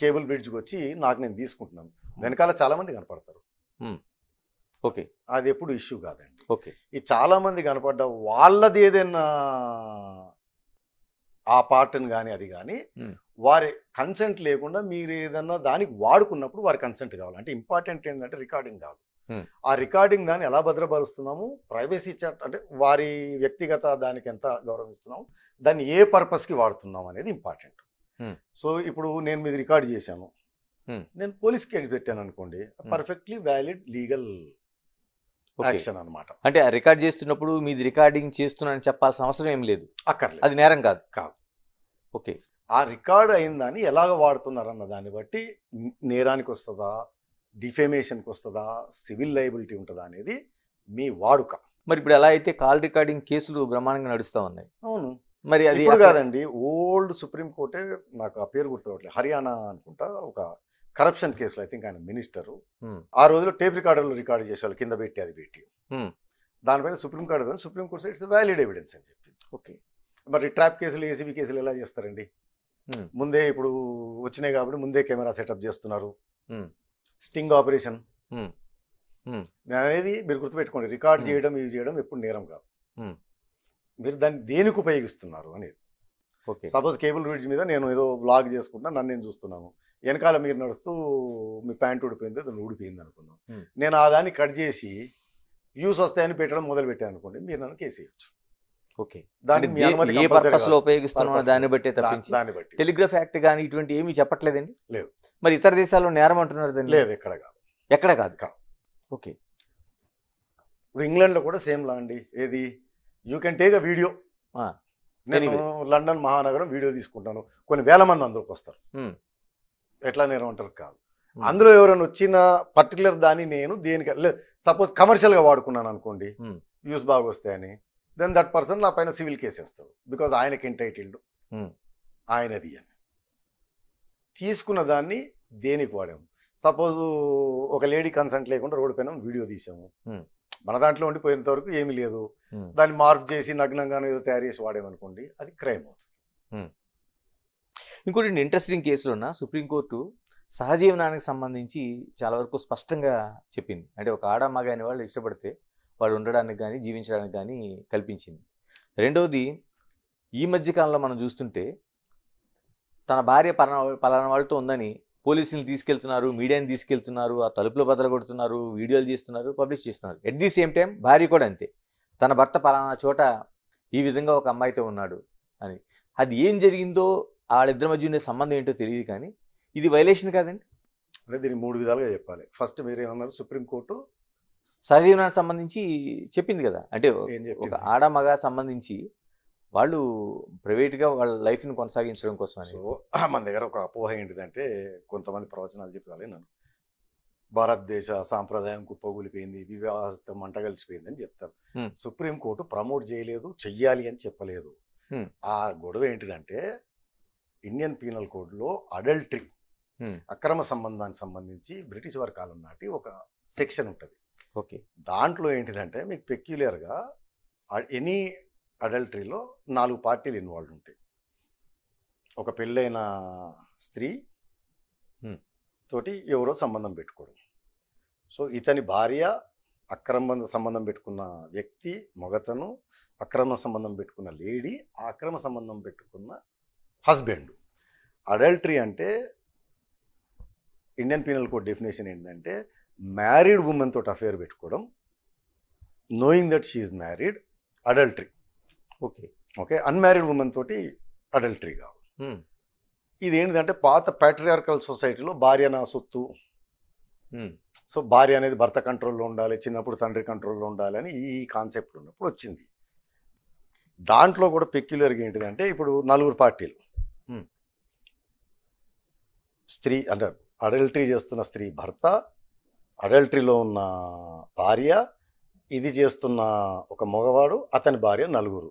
కేబుల్ బ్రిడ్జ్కి వచ్చి నేను తీసుకుంటున్నాను, వెనకాల చాలామంది కనపడతారు. ఓకే, అది ఎప్పుడు ఇష్యూ కాదండి. ఓకే, ఈ చాలామంది కనపడ్డ వాళ్ళది ఏదైనా ఆ పార్ట్ని కానీ అది కానీ వారి కన్సెంట్ లేకుండా మీరు ఏదన్నా దానికి వాడుకున్నప్పుడు వారి కన్సెంట్ కావాలి. అంటే ఇంపార్టెంట్ ఏంటంటే రికార్డింగ్ కాదు, ఆ రికార్డింగ్ దాన్ని ఎలా భద్రపరుస్తున్నాము, ప్రైవసీ చట్టం అంటే వారి వ్యక్తిగత దానికి ఎంత గౌరవిస్తున్నాము, దాన్ని ఏ పర్పస్కి వాడుతున్నాం అనేది ఇంపార్టెంట్. సో ఇప్పుడు నేను మీది రికార్డ్ చేశాను, నేను పోలీస్కి వెళ్ళి పెట్టాను అనుకోండి, పర్ఫెక్ట్లీ వ్యాలిడ్ లీగల్ యాక్షన్ అనమాట. అంటే రికార్డ్ చేస్తున్నప్పుడు మీది రికార్డింగ్ చేస్తున్నానని చెప్పాల్సిన అవసరం ఏం లేదు, అక్కర్లేదు, అది నేరం కాదు. ఓకే, ఆ రికార్డ్ అయిందని ఎలాగ వాడుతున్నారన్న దాన్ని బట్టి నేరానికి వస్తుందా, డిఫేమేషన్కి వస్తుందా, సివిల్ లయబిలిటీ ఉంటుందా అనేది మీ వాడుక. మరి ఇప్పుడు ఎలా అయితే కాల్ రికార్డింగ్ కేసులు బ్రహ్మాండంగా నడుస్తూ ఉన్నాయి. అవును, మరి అది కాదండి, ఓల్డ్ సుప్రీంకోర్టే, నాకు ఆ పేరు గుర్తురావట్లేదు, హర్యానా అనుకుంటా, ఒక కరప్షన్ కేసులో ఐ థింక్ ఆయన మినిస్టరు ఆ రోజులో టేప్ రికార్డర్లో రికార్డు చేసేవాళ్ళు, కింద పెట్టి అది పెట్టి, దానిపైన సుప్రీంకోర్టు ఇట్స్ వ్యాలిడ్ ఎవిడెన్స్ అని చెప్పింది. ఓకే, మరి ట్రాప్ కేసులు, ఏసీబీ కేసులు ఎలా చేస్తారండి? ముందే ఇప్పుడు వచ్చినాయి కాబట్టి ముందే కెమెరా సెటప్ చేస్తున్నారు, స్టింగ్ ఆపరేషన్ అనేది మీరు గుర్తుపెట్టుకోండి. రికార్డ్ చేయడం, ఇవి చేయడం ఎప్పుడు నేరం కాదు, మీరు దాన్ని దేనికి ఉపయోగిస్తున్నారు అనేది. ఓకే, సపోజ్ కేబుల్ బ్రిడ్జ్ మీద నేను ఏదో వ్లాగ్ చేసుకుంటున్నా, నన్ను నేను చూస్తున్నాను, వెనకాల మీరు నడుస్తూ మీ ప్యాంట్ ఊడిపోయింది, దాన్ని ఊడిపోయింది అనుకున్నాం, నేను ఆ దాన్ని కట్ చేసి వ్యూస్ వస్తాయని పెట్టడం మొదలు పెట్టాను అనుకోండి, మీరు నన్ను కేసు వేయచ్చు. ఓకే, దాన్ని ఏ పర్పస్ లో ఉపయోగిస్తున్నామో దాన్ని బట్టే తప్పించి దాన్ని బట్టి టెలిగ్రాఫ్ యాక్ట్ కానీ ఇటువంటి ఏమీ చెప్పట్లేదండి. లేదు. మరి ఇతర దేశాల్లో నేరం అంటున్నారు దాన్ని? లేదు, ఎక్కడ కాదు. ఓకే, ఇప్పుడు ఇంగ్లాండ్లో కూడా సేమ్ లా అండి. ఏది, you can take a video. నేను లండన్ మహానగరం వీడియో తీసుకుంటాను, కొన్ని వేల మంది అందులోకి వస్తారు, ఎట్లా నేరం అంటారు? కాదు. అందులో ఎవరైనా వచ్చిన పర్టికులర్ దాన్ని నేను దేనికి, సపోజ్ కమర్షియల్గా వాడుకున్నాను అనుకోండి, వ్యూస్ బాగా వస్తాయని, దెన్ దట్ పర్సన్ నా పైన సివిల్ కేసు వేస్తాడు, బికాజ్ ఆయనకి ఎంటైటిల్డ్, ఆయనది అని. తీసుకున్న దాన్ని దేనికి వాడాము? సపోజ్ ఒక లేడీ కన్సెంట్ లేకుండా రోడ్డు పైన వీడియో తీసాము, మన దాంట్లో ఉండిపోయినంత వరకు ఏమీ లేదు, దాన్ని మార్క్ చేసి నగ్నంగానో ఏదో తయారు చేసి వాడేమనుకోండి, అది క్రైమ్ అవుతుంది. ఇంకోటి ఇంట్రెస్టింగ్ కేసులో ఉన్న సుప్రీంకోర్టు సహజీవనానికి సంబంధించి చాలా వరకు స్పష్టంగా చెప్పింది. అంటే ఒక ఆడ మగ అనే వాళ్ళు ఇష్టపడితే వాళ్ళు ఉండడానికి కానీ జీవించడానికి కానీ కల్పించింది. రెండవది, ఈ మధ్యకాలంలో మనం చూస్తుంటే తన భార్య పలానా వాళ్ళతో ఉందని పోలీసులు తీసుకెళ్తున్నారు, మీడియాని తీసుకెళ్తున్నారు, ఆ తలుపులో బదలు కొడుతున్నారు, వీడియోలు చేస్తున్నారు, పబ్లిష్ చేస్తున్నారు. ఎట్ ది సేమ్ టైం భార్య కూడా అంతే, తన భర్త పలానా చోట ఈ విధంగా ఒక అమ్మాయితో ఉన్నాడు అని. అది ఏం జరిగిందో వాళ్ళిద్దరి మధ్య ఉండే సంబంధం ఏంటో తెలియదు, కానీ ఇది వైలేషన్ కాదండి. అంటే దీన్ని 3 విధాలుగా చెప్పాలి. ఫస్ట్ మీరేమన్నారు, సుప్రీంకోర్టు సహజీవనానికి సంబంధించి చెప్పింది కదా, అంటే ఏం ఒక చెప్పింది? ఆడ మగ సంబంధించి వాళ్ళు ప్రైవేట్గా వాళ్ళ లైఫ్ని కొనసాగించడం కోసం అని. సో మన దగ్గర ఒక అపోహ ఏంటిదంటే, కొంతమంది ప్రవచనాలు చెప్పాలి నన్ను, భారతదేశ సాంప్రదాయం కుప్పగూలిపోయింది, వివాహస్తం మంట కలిసిపోయింది అని చెప్తారు. సుప్రీంకోర్టు ప్రమోట్ చేయలేదు, చెయ్యాలి అని చెప్పలేదు. ఆ గొడవ ఏంటిదంటే, ఇండియన్ పీనల్ కోడ్లో అడల్టరీ, అక్రమ సంబంధానికి సంబంధించి బ్రిటిష్ వారి కాలం నాటి ఒక సెక్షన్ ఉంటుంది. ఓకే. దాంట్లో ఏంటిదంటే మీకు పెక్యులర్గా ఎనీ అడల్టరీలో 4 పార్టీలు ఇన్వాల్వ్ ఉంటాయి. ఒక పెళ్ళైన స్త్రీ తోటి ఎవరో సంబంధం పెట్టుకోవడం. సో ఇతని భార్య, అక్రమ సంబంధం పెట్టుకున్న వ్యక్తి మగతను, అక్రమ సంబంధం పెట్టుకున్న లేడీ, ఆ అక్రమ సంబంధం పెట్టుకున్న హస్బెండ్. అడల్టరీ అంటే ఇండియన్ పీనల్ కోడ్ డెఫినేషన్ ఏంటంటే, మ్యారీడ్ ఉమెన్ తోటి అఫేర్ పెట్టుకోవడం, knowing that she is married, adultery. Okay. Okay. Unmarried women తోటి అడల్టరీ కాదు. ఇది ఏంటంటే పాత ప్యాట్రియార్కల్ సొసైటీలో భార్య నా సొత్తు, సో భార్య అనేది భర్త కంట్రోల్లో ఉండాలి, చిన్నప్పుడు తండ్రి కంట్రోల్లో ఉండాలి అని ఈ కాన్సెప్ట్ ఉన్నప్పుడు వచ్చింది. దాంట్లో కూడా పెక్యులర్గా ఏంటిదంటే, ఇప్పుడు 4 పార్టీలు, స్త్రీ అంటే అడల్టరీ చేస్తున్న స్త్రీ భర్త, అడల్టరీలో ఉన్న భార్య, ఇది చేస్తున్న ఒక మగవాడు, అతని భార్య, 4.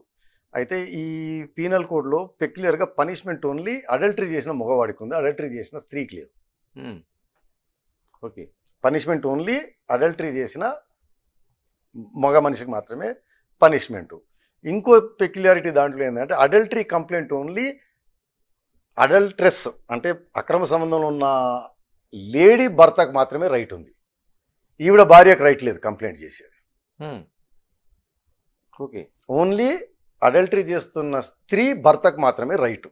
అయితే ఈ పీనల్ కోడ్లో పెక్యులర్గా పనిష్మెంట్ ఓన్లీ అడల్టరీ చేసిన మగవాడికి ఉంది, అడల్టరీ చేసిన స్త్రీకి లేదు. ఓకే. పనిష్మెంట్ ఓన్లీ అడల్టరీ చేసిన మగ మనిషికి మాత్రమే పనిష్మెంటు. ఇంకో పెక్యులారిటీ దాంట్లో ఏంటంటే, అడల్టరీ కంప్లైంట్ ఓన్లీ అడల్ట్రెస్ అంటే అక్రమ సంబంధంలో ఉన్న లేడీ భర్తకు మాత్రమే రైట్ ఉంది, ఈవిడ భార్యకు రైట్ లేదు కంప్లైంట్ చేసేది. ఓకే. ఓన్లీ అడల్టరీ చేస్తున్న స్త్రీ భర్తకు మాత్రమే రైటు.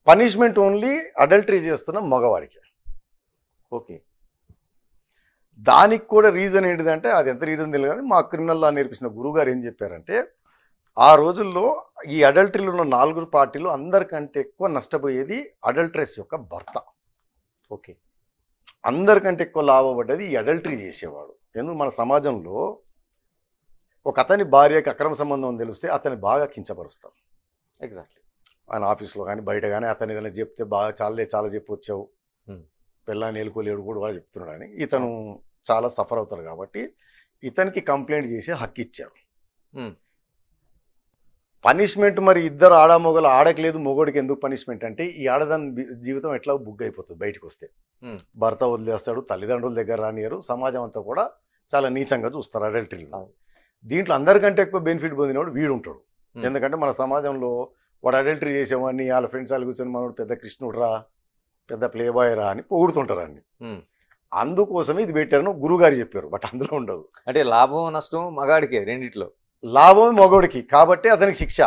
పనిష్మెంట్ ఓన్లీ అడల్టరీ చేస్తున్న మగవాడికి. ఓకే. దానికి కూడా రీజన్ ఏంటిదంటే, అది ఎంత రీజన్ తెలియదు కానీ మా క్రిమినల్ లా నేర్పించిన గురువుగారు ఏం చెప్పారంటే, ఆ రోజుల్లో ఈ అడల్టరీలో ఉన్న 4 పార్టీలు అందరికంటే ఎక్కువ నష్టపోయేది అడల్ట్రెస్ యొక్క భర్త. ఓకే. అందరికంటే ఎక్కువ లాభపడ్డది ఈ అడల్టరీ చేసేవాడు. ఎందుకు మన సమాజంలో ఒక అతని భార్యకి అక్రమ సంబంధం అని తెలిస్తే అతన్ని బాగా కించపరుస్తారు. ఎగ్జాక్ట్లీ. ఆయన ఆఫీస్లో కానీ బయట కానీ అతను ఏదైనా చెప్తే బాగా చాలా చెప్పి వచ్చావు, పిల్లని ఏలుకోలేడు కూడా వాడు చెప్తున్నాడు అని ఇతను చాలా సఫర్ అవుతాడు. కాబట్టి ఇతనికి కంప్లైంట్ చేసి హక్కు ఇచ్చారు. పనిష్మెంట్ మరి ఇద్దరు ఆడమొగలు, ఆడకలేదు మొగోడికి ఎందుకు పనిష్మెంట్ అంటే, ఈ ఆడదాని జీవితం ఎట్లా బుగ్ అయిపోతుంది బయటకు వస్తే. భర్త వదిలేస్తాడు, తల్లిదండ్రుల దగ్గర రానియరు, సమాజం అంతా కూడా చాలా నీచంగా చూస్తారు అడల్టరీలో. దీంట్లో అందరికంటే ఎక్కువ బెనిఫిట్ పొందినవాడు వీడు ఉంటాడు. ఎందుకంటే మన సమాజంలో వాడు అడల్టరీ చేసేవాడిని వాళ్ళ ఫ్రెండ్స్ వాళ్ళు కూర్చొని మనోడు పెద్ద కృష్ణుడు రా, పెద్ద ప్లే బాయ్ రా అని పొగుడుతుంటారండి. అందుకోసమే ఇది పెట్టారని గురువుగారు చెప్పారు, బట్ అందులో ఉండదు. అంటే లాభం నష్టం మగాడికే రెండిట్లో. లాభం మగోడికి కాబట్టి అతనికి శిక్ష.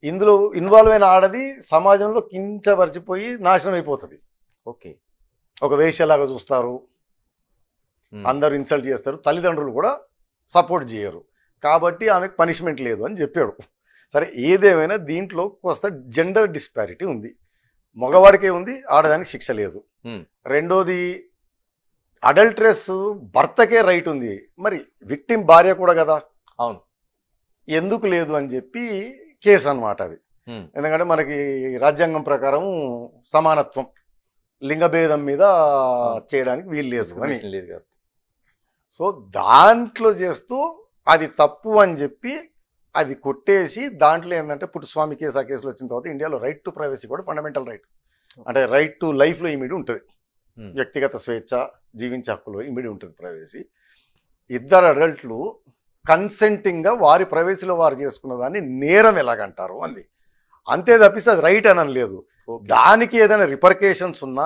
ఇందులో ఇన్వాల్వ్ అయిన ఆడది సమాజంలో కించపరిచిపోయి నాశనం అయిపోతుంది. ఓకే. ఒక వేశ్యలాగా చూస్తారు, అందరూ ఇన్సల్ట్ చేస్తారు, తల్లిదండ్రులు కూడా సపోర్ట్ చేయరు, కాబట్టి ఆమెకు పనిష్మెంట్ లేదు అని చెప్పాడు. సరే, ఏదేమైనా దీంట్లో కొంత జెండర్ డిస్పారిటీ ఉంది. మగవాడికే ఉంది, ఆడదానికి శిక్ష లేదు. రెండోది, అడల్ట్రెస్ భర్తకే రైట్ ఉంది, మరి విక్టిమ్ భార్య కూడా కదా, అవును, ఎందుకు లేదు అని చెప్పి కేసు అన్నమాట అది. ఎందుకంటే మనకి రాజ్యాంగం ప్రకారం సమానత్వం, లింగభేదం మీద చేయడానికి వీలు లేదు అని. సో దాంట్లో చేస్తూ అది తప్పు అని చెప్పి అది కొట్టేసి, దాంట్లో ఏంటంటే పుట్టుస్వామి కేసు, ఆ కేసులో వచ్చిన తర్వాత ఇండియాలో రైట్ టు ప్రైవసీ కూడా ఫండమెంటల్ రైట్, అంటే రైట్ టు లైఫ్లో ఇమిడి ఉంటుంది, వ్యక్తిగత స్వేచ్ఛ, జీవించే హక్కులో ఇమిడి ఉంటుంది ప్రైవసీ. ఇద్దరు అడల్ట్లు కన్సెంటింగ్గా వారి ప్రైవసీలో వారు చేసుకున్న దాన్ని నేరం ఎలాగంటారు అంది. అంతే తప్పిస్తే అది రైట్ అని లేదు. దానికి ఏదైనా రిపర్కేషన్స్ ఉన్నా,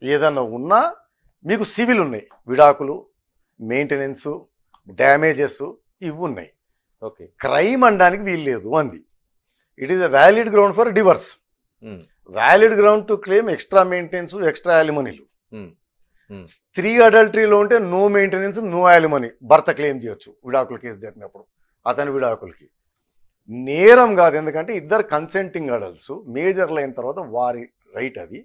ఏదైనా ఉన్నా మీకు సివిల్ ఉన్నాయి, విడాకులు, మెయింటెనెన్స్, డ్యామేజెస్ ఇవి ఉన్నాయి. ఓకే. క్రైమ్ అనడానికి వీలు లేదు అంది. It is a valid ground for divorce, valid ground to claim extra maintenance, extra యాలిమనీలు. స్త్రీ అడల్టరీలో ఉంటే నో మెయింటెనెన్స్, నో యాలిమనీ భర్త క్లెయిమ్ చేయొచ్చు విడాకుల కేసు జరిగినప్పుడు, అతని విడాకులకి. నేరం కాదు, ఎందుకంటే ఇద్దరు కన్సెంటింగ్ అడల్ట్స్ మేజర్లు అయిన తర్వాత వారి రైట్ అది.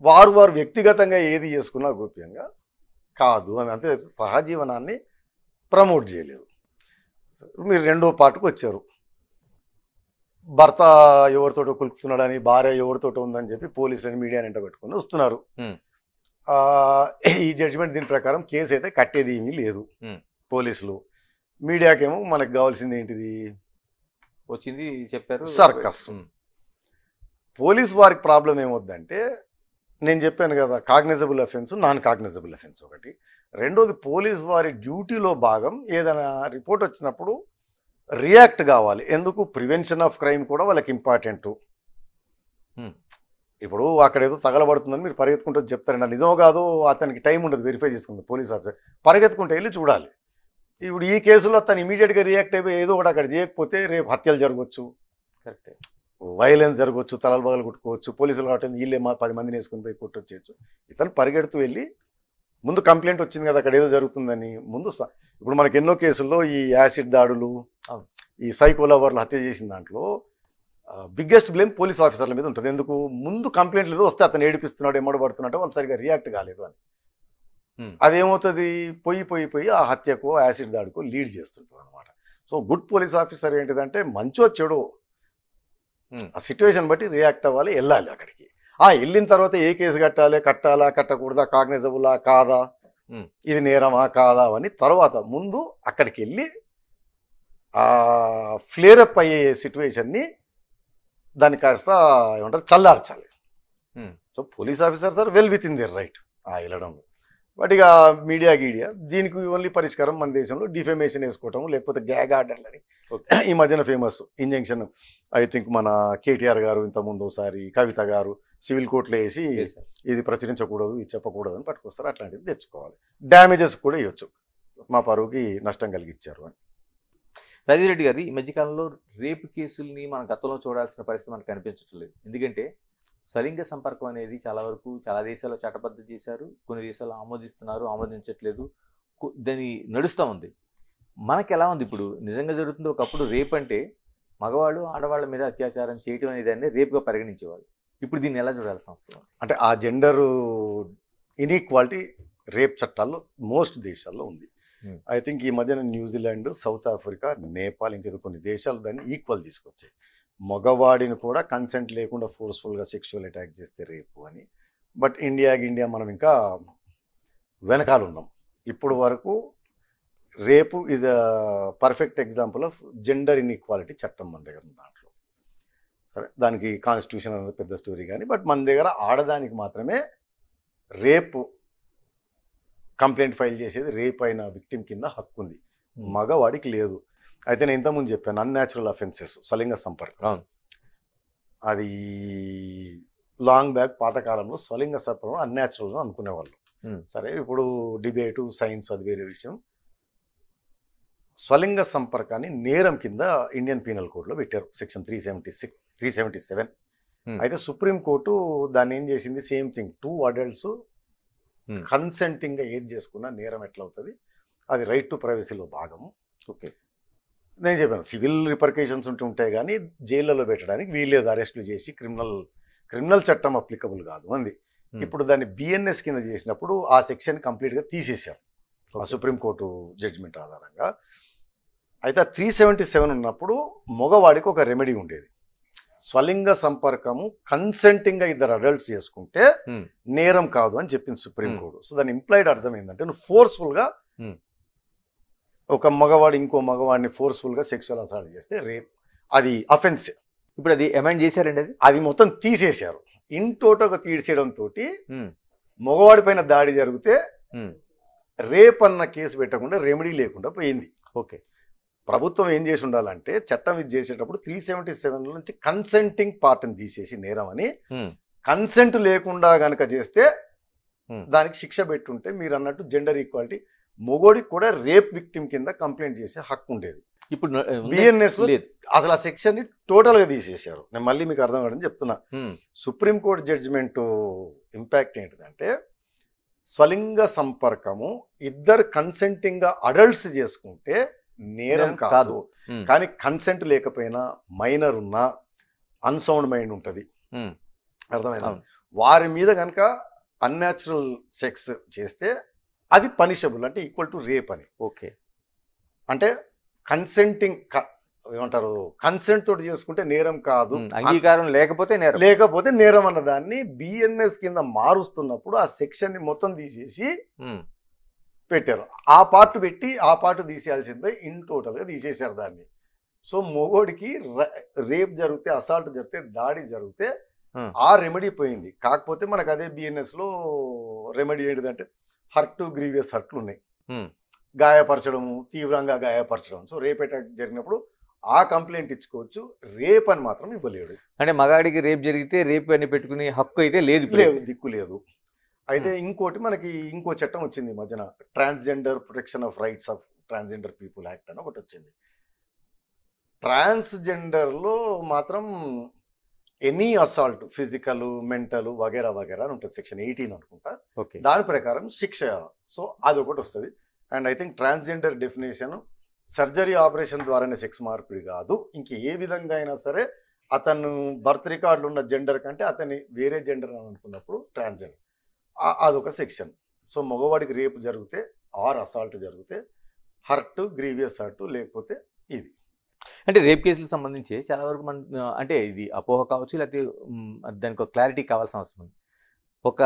వారు వ్యక్తిగతంగా ఏది చేసుకున్నా గోప్యంగా కాదు అని, అంతే సహజీవనాన్ని ప్రమోట్ చేయలేదు. మీరు రెండో పార్ట్కి వచ్చారు. భర్త ఎవరితోటో కులుకుతున్నాడని, భార్య ఎవరితోటో ఉందని చెప్పి పోలీసులని మీడియాని ఎంట పెట్టుకుని వస్తున్నారు. ఈ జడ్జిమెంట్ దీని ప్రకారం కేసు అయితే కట్టేది ఏమీ లేదు. పోలీసులు మీడియాకేమో మనకు కావాల్సింది ఏంటిది, వచ్చింది చెప్పారు సర్కస్. పోలీస్ వారికి ప్రాబ్లం ఏమవుద్దంటే, నేను చెప్పాను కదా, cognizable offence, non cognizable offence ఒకటి. రెండోది, పోలీస్ వారి డ్యూటీలో భాగం ఏదైనా రిపోర్ట్ వచ్చినప్పుడు రియాక్ట్ కావాలి. ఎందుకు, ప్రివెన్షన్ ఆఫ్ క్రైమ్ కూడా వాళ్ళకి ఇంపార్టెంట్. ఇప్పుడు అక్కడ ఏదో తగలబడుతుందని మీరు పరిగెత్తుకుంటూ చెప్తారండి, నిజమో కాదు అతనికి టైం ఉండదు వెరిఫై చేసుకుంది పోలీస్ ఆఫీసర్, పరిగెత్తుకుంటూ వెళ్ళి చూడాలి. ఇప్పుడు ఈ కేసులో తను ఇమీడియట్గా రియాక్ట్ అయిపోయి ఏదో ఒకటి అక్కడ చేయకపోతే రేపు హత్యలు జరగవచ్చు, కరెక్టే, వైలెన్స్ జరగవచ్చు, తలలు బగలు కొట్టుకోవచ్చు, పోలీసులు కాబట్టి వీళ్ళే 10 మందిని వేసుకుని పోయి కొట్టొచ్చేయచ్చు. ఇతను పరిగెడుతూ వెళ్ళి ముందు కంప్లైంట్ వచ్చింది కదా అక్కడ ఏదో జరుగుతుందని, ముందు ఇప్పుడు మనకి ఎన్నో కేసుల్లో ఈ యాసిడ్ దాడులు, ఈ సైకో లవర్లు హత్య చేసిన దాంట్లో బిగ్గెస్ట్ బ్లేమ్ పోలీస్ ఆఫీసర్ల మీద ఉంటుంది. ఎందుకు, ముందు కంప్లైంట్లు ఏదో వస్తే అతను ఏడిపిస్తున్నాడు, ఎమ్మడబడుతున్నాడు, వాళ్ళు సరిగా రియాక్ట్ కాలేదు అని. అదేమవుతుంది, పోయి ఆ హత్యకో యాసిడ్ దాడుకో లీడ్ చేస్తుంటుంది అనమాట. సో గుడ్ పోలీస్ ఆఫీసర్ ఏంటిదంటే, మంచో చెడో ఆ సిచ్యువేషన్ బట్టి రియాక్ట్ అవ్వాలి, వెళ్ళాలి అక్కడికి. వెళ్ళిన తర్వాత ఏ కేసు కట్టాలా కట్టకూడదా, కాగ్నిజబులా కాదా, ఇది నేరమా కాదా అని తర్వాత ముందు అక్కడికి వెళ్ళి ఆ ఫ్లేరప్ అయ్యే సిచ్యువేషన్ని దాన్ని కాస్త ఏమంటారు చల్లార్చాలి. So police officer sir well within their right వెళ్ళడంలో. బట్ ఇక మీడియా దీనికి ఓన్లీ పరిష్కారం మన దేశంలో డిఫెమేషన్ వేసుకోవటం, లేకపోతే గ్యాగ్ ఆర్డర్లని ఈ మధ్యన ఫేమస్ ఇంజంక్షన్. ఐ థింక్ మన కేటీఆర్ గారు ఇంతకుముందు ఒకసారి కవిత గారు సివిల్ కోర్టులో వేసి ఇది ప్రచురించకూడదు, ఇది చెప్పకూడదు అని పట్టుకొస్తారు. అట్లాంటిది తెచ్చుకోవాలి. డ్యామేజెస్ కూడా ఇవ్వచ్చు, మా పరువుకి నష్టం కలిగించారు అని. రాజిరెడ్డి గారు, ఈ మధ్యకాలంలో రేపు కేసుల్ని మన గతంలో చూడాల్సిన పరిస్థితి మనకు కనిపించడం లేదు. ఎందుకంటే స్వలింగ సంపర్కం అనేది చాలా వరకు చాలా దేశాల్లో చట్టబద్ధం చేశారు, కొన్ని దేశాల్లో ఆమోదిస్తున్నారు, ఆమోదించట్లేదు, దాన్ని నడుస్తూ ఉంది. మనకి ఎలా ఉంది ఇప్పుడు, నిజంగా జరుగుతుంది? ఒకప్పుడు రేప్ అంటే మగవాళ్ళు ఆడవాళ్ళ మీద అత్యాచారం చేయటం అనేది దాన్ని రేపుగా పరిగణించేవాళ్ళు. ఇప్పుడు దీన్ని ఎలా చూడాల్సిన అవసరం? అంటే ఆ జెండర్ ఇన్ఈక్వాలిటీ రేప్ చట్టాల్లో మోస్ట్ దేశాల్లో ఉంది. ఐ థింక్ ఈ మధ్యన న్యూజిలాండ్, సౌత్ ఆఫ్రికా, నేపాల్, ఇంకేదో కొన్ని దేశాలు దాన్ని ఈక్వల్ తీసుకొచ్చాయి. మగవాడిని కూడా కన్సెంట్ లేకుండా ఫోర్స్ఫుల్గా సెక్షువల్ అటాక్ చేస్తే రేపు అని. బట్ ఇండియా మనం ఇంకా వెనకాల ఉన్నాం. ఇప్పుడు వరకు రేపు is a perfect example of gender inequality చట్టం మన దగ్గర ఉంది. దాంట్లో సరే దానికి కాన్స్టిట్యూషన్ అనేది పెద్ద స్టోరీ కానీ, బట్ మన దగ్గర ఆడదానికి మాత్రమే రేపు కంప్లైంట్ ఫైల్ చేసేది, రేప్ అయిన విక్టిమ్ కింద హక్కు ఉంది, మగవాడికి లేదు. అయితే నేను ఇంతకుముందు చెప్పాను అన్యాచురల్ అఫెన్సెస్, స్వలింగ సంపర్కం, అది లాంగ్ బ్యాక్ పాతకాలంలో స్వలింగ సంపర్కం అన్యాచురల్ అనుకునేవాళ్ళు. సరే ఇప్పుడు డిబేటు సైన్స్ అది వేరే విషయం. స్వలింగ సంపర్కాన్ని నేరం కింద ఇండియన్ పీనల్ కోడ్లో పెట్టారు, సెక్షన్ 377. అయితే సుప్రీంకోర్టు దాన్ని ఏం చేసింది, సేమ్ థింగ్, 2 adults కన్సెంటింగ్గా ఏది చేసుకున్నా నేరం ఎట్లా అవుతుంది, అది రైట్ టు ప్రైవసీలో భాగము. ఓకే, నేను చెప్పాను సివిల్ రిపర్కేషన్స్ ఉంటాయి కానీ జైళ్ళలో పెట్టడానికి వీల్లేదు, అరెస్టులు చేసి క్రిమినల్ చట్టం అప్లికబుల్ కాదు అంది. ఇప్పుడు దాన్ని బిఎన్ఎస్ కింద చేసినప్పుడు ఆ సెక్షన్ కంప్లీట్గా తీసేశారు ఆ సుప్రీంకోర్టు జడ్జిమెంట్ ఆధారంగా. అయితే 377 ఉన్నప్పుడు మగవాడికి ఒక రెమెడీ ఉండేది, స్వలింగ సంపర్కము కన్సెంటింగ్గా 2 adults చేసుకుంటే నేరం కాదు అని చెప్పింది సుప్రీంకోర్టు. సో దాని ఇంప్లాయిడ్ అర్థం ఏంటంటే, నువ్వు ఫోర్స్ఫుల్గా ఒక మగవాడు ఇంకో మగవాడిని ఫోర్స్ఫుల్గా సెక్షువల్ అసాల్ట్ చేస్తే రేప్, అది అఫెన్స్. ఇప్పుడు అది అమెండ్ చేశారండి, అది మొత్తం తీసేశారు. ఇన్ టోటల్గా తీసేయడంతో మగవాడి పైన దాడి జరిగితే రేప్ అన్న కేసు పెట్టకుండా రెమెడీ లేకుండా పోయింది. ఓకే, ప్రభుత్వం ఏం చేసి ఉండాలంటే చట్టం ఇది చేసేటప్పుడు 377 నుంచి కన్సెంటింగ్ పార్ట్ని తీసేసి నేరం అని, కన్సెంట్ లేకుండా గనక చేస్తే దానికి శిక్ష పెట్టుంటే మీరు అన్నట్టు జెండర్ ఈక్వాలిటీ, మొగోడికి కూడా రేప్ విక్టిమ్ కింద కంప్లైంట్ చేసే హక్కు ఉండేది. ఇప్పుడు బిఎన్ఎస్ లో అసలు ఆ సెక్షన్ ని టోటల్ గా తీసేశారు. నేను మళ్ళీ మీకు అర్థం కాదని చెప్తున్నా. సుప్రీంకోర్టు జడ్జిమెంట్ ఇంపాక్ట్ ఏంటిదంటే, స్వలింగ సంపర్కము 2 కన్సెంటింగ్ గా అడల్ట్స్ చేసుకుంటే నేరం కాదు, కానీ కన్సెంట్ లేకపోయినా మైనర్ ఉన్నా అన్సౌండ్ మైండ్ ఉంటుంది, అర్థమైనా, వారి మీద కనుక అన్యాచురల్ సెక్స్ చేస్తే అది పనిషబుల్, అంటే ఈక్వల్ టు రేప్ అని. ఓకే. అంటే కన్సెంటింగ్ ఏమంటారు, కన్సెంట్ తోటి చేసుకుంటే నేరం కాదు, అంగీకారం లేకపోతే నేరం అన్న దాన్ని బిఎన్ఎస్ కింద మారుస్తున్నప్పుడు ఆ సెక్షన్ ని మొత్తం తీసేసి పెట్టారు. ఆ పార్ట్ పెట్టి ఆ పార్ట్ తీసేయాల్సింది ఇన్ టోటల్ గా తీసేశారు దాన్ని. సో మొగోడికి రేప్ జరిగితే, అసాల్ట్ జరిగితే, దాడి జరిగితే ఆ రెమెడీ పోయింది. కాకపోతే మనకు అదే బిఎన్ఎస్ లో రెమెడీ ఏంటిదంటే హర్ట్, గ్రీవియస్ హర్ట్లు ఉన్నాయి, గాయపరచడము, తీవ్రంగా గాయపరచడం. సో రేప్ అటాక్ జరిగినప్పుడు ఆ కంప్లైంట్ ఇచ్చుకోవచ్చు, రేప్ అని మాత్రం ఇవ్వలేడు. అంటే మగాడికి రేప్ జరిగితే రేప్ అని పెట్టుకునే హక్కు అయితే లేదు, దిక్కు లేదు. అయితే ఇంకోటి మనకి ఇంకో చట్టం వచ్చింది ఈ మధ్యన, transgender protection of rights of transgender people act అని ఒకటి వచ్చింది. ట్రాన్స్జెండర్లో మాత్రం ఎనీ అసాల్ట్, ఫిజికల్, మెంటల్ వగేరా వగేరా అని ఉంటుంది, సెక్షన్ 18 అనుకుంటా. దాని ప్రకారం శిక్ష. సో అది ఒకటి వస్తుంది. And I think transgender definition surgery operation ద్వారానే సెక్స్ మార్పిడి కాదు, ఇంక ఏ విధంగా అయినా సరే అతను బర్త్ రికార్డులు ఉన్న జెండర్ కంటే అతని వేరే జెండర్ అని అనుకున్నప్పుడు ట్రాన్స్జెండర్, అదొక సెక్షన్. సో మగవాడికి రేపు జరిగితే ఆర్ అసాల్ట్ జరిగితే హర్ట్, గ్రీవియస్ హర్ట్, లేకపోతే ఇది. అంటే రేప్ కేసులకు సంబంధించి చాలా వరకు అంటే ఇది అపోహ కావచ్చు, లేకపోతే దానికి ఒక క్లారిటీ కావాల్సిన అవసరం ఉంది. ఒక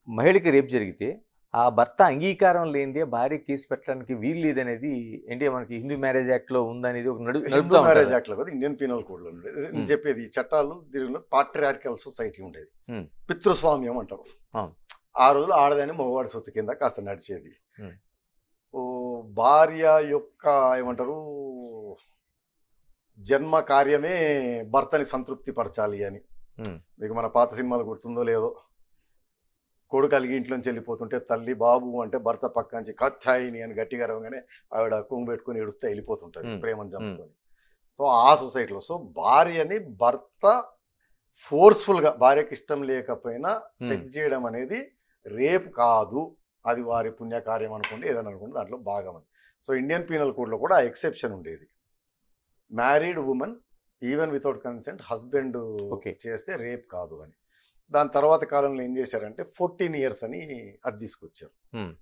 మహిళకి రేప్ జరిగితే ఆ భర్త అంగీకారం లేనిదే భార్య కేసు పెట్టడానికి వీలు లేదనేది ఏంటి మనకి హిందూ మ్యారేజ్ యాక్ట్ లో ఉందనేది ఒక హిందూ మ్యారేజ్ యాక్ట్ లో కదా, ఇండియన్ పీనల్ కోడ్ లో ఉండేది. నేను చెప్పేది ఈ చట్టాలు దీనిలో పాట్రియార్కల్ సొసైటీ ఉండేది, పితృస్వామ్యం అంటారు. ఆ రోజులు ఆడదాని మగవాడి సొత్తు కింద కాస్త నడిచేది. భార్య యొక్క ఏమంటారు జన్మ కార్యమే భర్తని సంతృప్తి పరచాలి అని. మీకు మన పాత సినిమాలు గుర్తుందో లేదో, కొడుకు కలిగి ఇంట్లోంచి వెళ్ళిపోతుంటే తల్లి బాబు అంటే భర్త పక్కంచి కచ్చాయిని అని గట్టిగా రవగానే ఆవిడ కుంగు పెట్టుకుని ఏడుస్తే వెళ్ళిపోతుంటుంది ప్రేమను చంపుకొని. సో ఆ సొసైటీలో సో భార్యని భర్త ఫోర్స్ఫుల్గా, భార్యకి ఇష్టం లేకపోయినా సెక్స్ చేయడం అనేది రేప్ కాదు, అది వారి పుణ్యకార్యం అనుకోండి, ఏదైనా అనుకోండి, దాంట్లో భాగం అని. సో ఇండియన్ పీనల్ కోడ్లో కూడా ఆ ఎక్సెప్షన్ ఉండేది. Married women even without consent husband చేస్తే రేప్ కాదు అని. దాని తర్వాత కాలంలో ఏం చేశారంటే 14 years అని అది తీసుకొచ్చారు.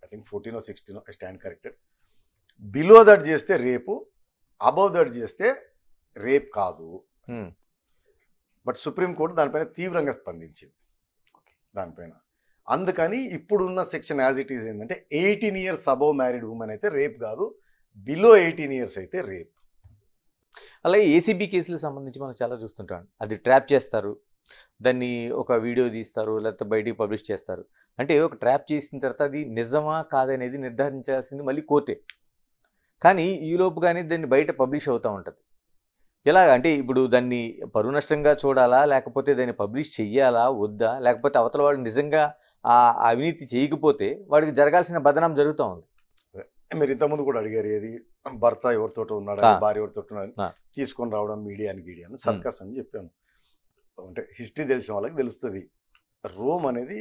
I think 14 or 16, I stand corrected. Below that చేస్తే రేపు, అబౌవ్ దట్ చేస్తే రేప్ కాదు. బట్ సుప్రీంకోర్టు దానిపైన తీవ్రంగా స్పందించింది దానిపైన. అందుకని ఇప్పుడున్న సెక్షన్ యాజ్ ఇట్ ఈస్ ఏంటంటే 18 years అబౌవ్ మ్యారీడ్ ఉమెన్ అయితే రేప్ కాదు, బిలో 18 years అయితే రేప్. అలాగే ఏసీబీ కేసులకు సంబంధించి మనం చాలా చూస్తుంటాం. అది ట్రాప్ చేస్తారు, దాన్ని ఒక వీడియో తీస్తారు, లేకపోతే బయటికి పబ్లిష్ చేస్తారు. అంటే ఒక ట్రాప్ చేసిన తర్వాత అది నిజమా కాదనేది నిర్ధారించాల్సింది మళ్ళీ కోర్టే. కానీ ఈలోపు కానీ దాన్ని బయట పబ్లిష్ అవుతూ ఉంటుంది. ఎలాగ అంటే ఇప్పుడు దాన్ని పరువు నష్టంగా చూడాలా, లేకపోతే దాన్ని పబ్లిష్ చెయ్యాలా వద్దా, లేకపోతే అవతల వాడు నిజంగా ఆ అవినీతి చేయకపోతే వాడికి జరగాల్సిన బదనాం జరుగుతూ ఉంది. మీరు ఇంతకుముందు కూడా అడిగారు, ఏది భర్త ఎవరితో ఉన్నాడు, భార్య ఎవరితో ఉన్నాడు తీసుకొని రావడం మీడియాని గీడియాని సర్కస్ అని చెప్పాను. అంటే హిస్టరీ తెలిసిన వాళ్ళకి తెలుస్తుంది. రోమ్ అనేది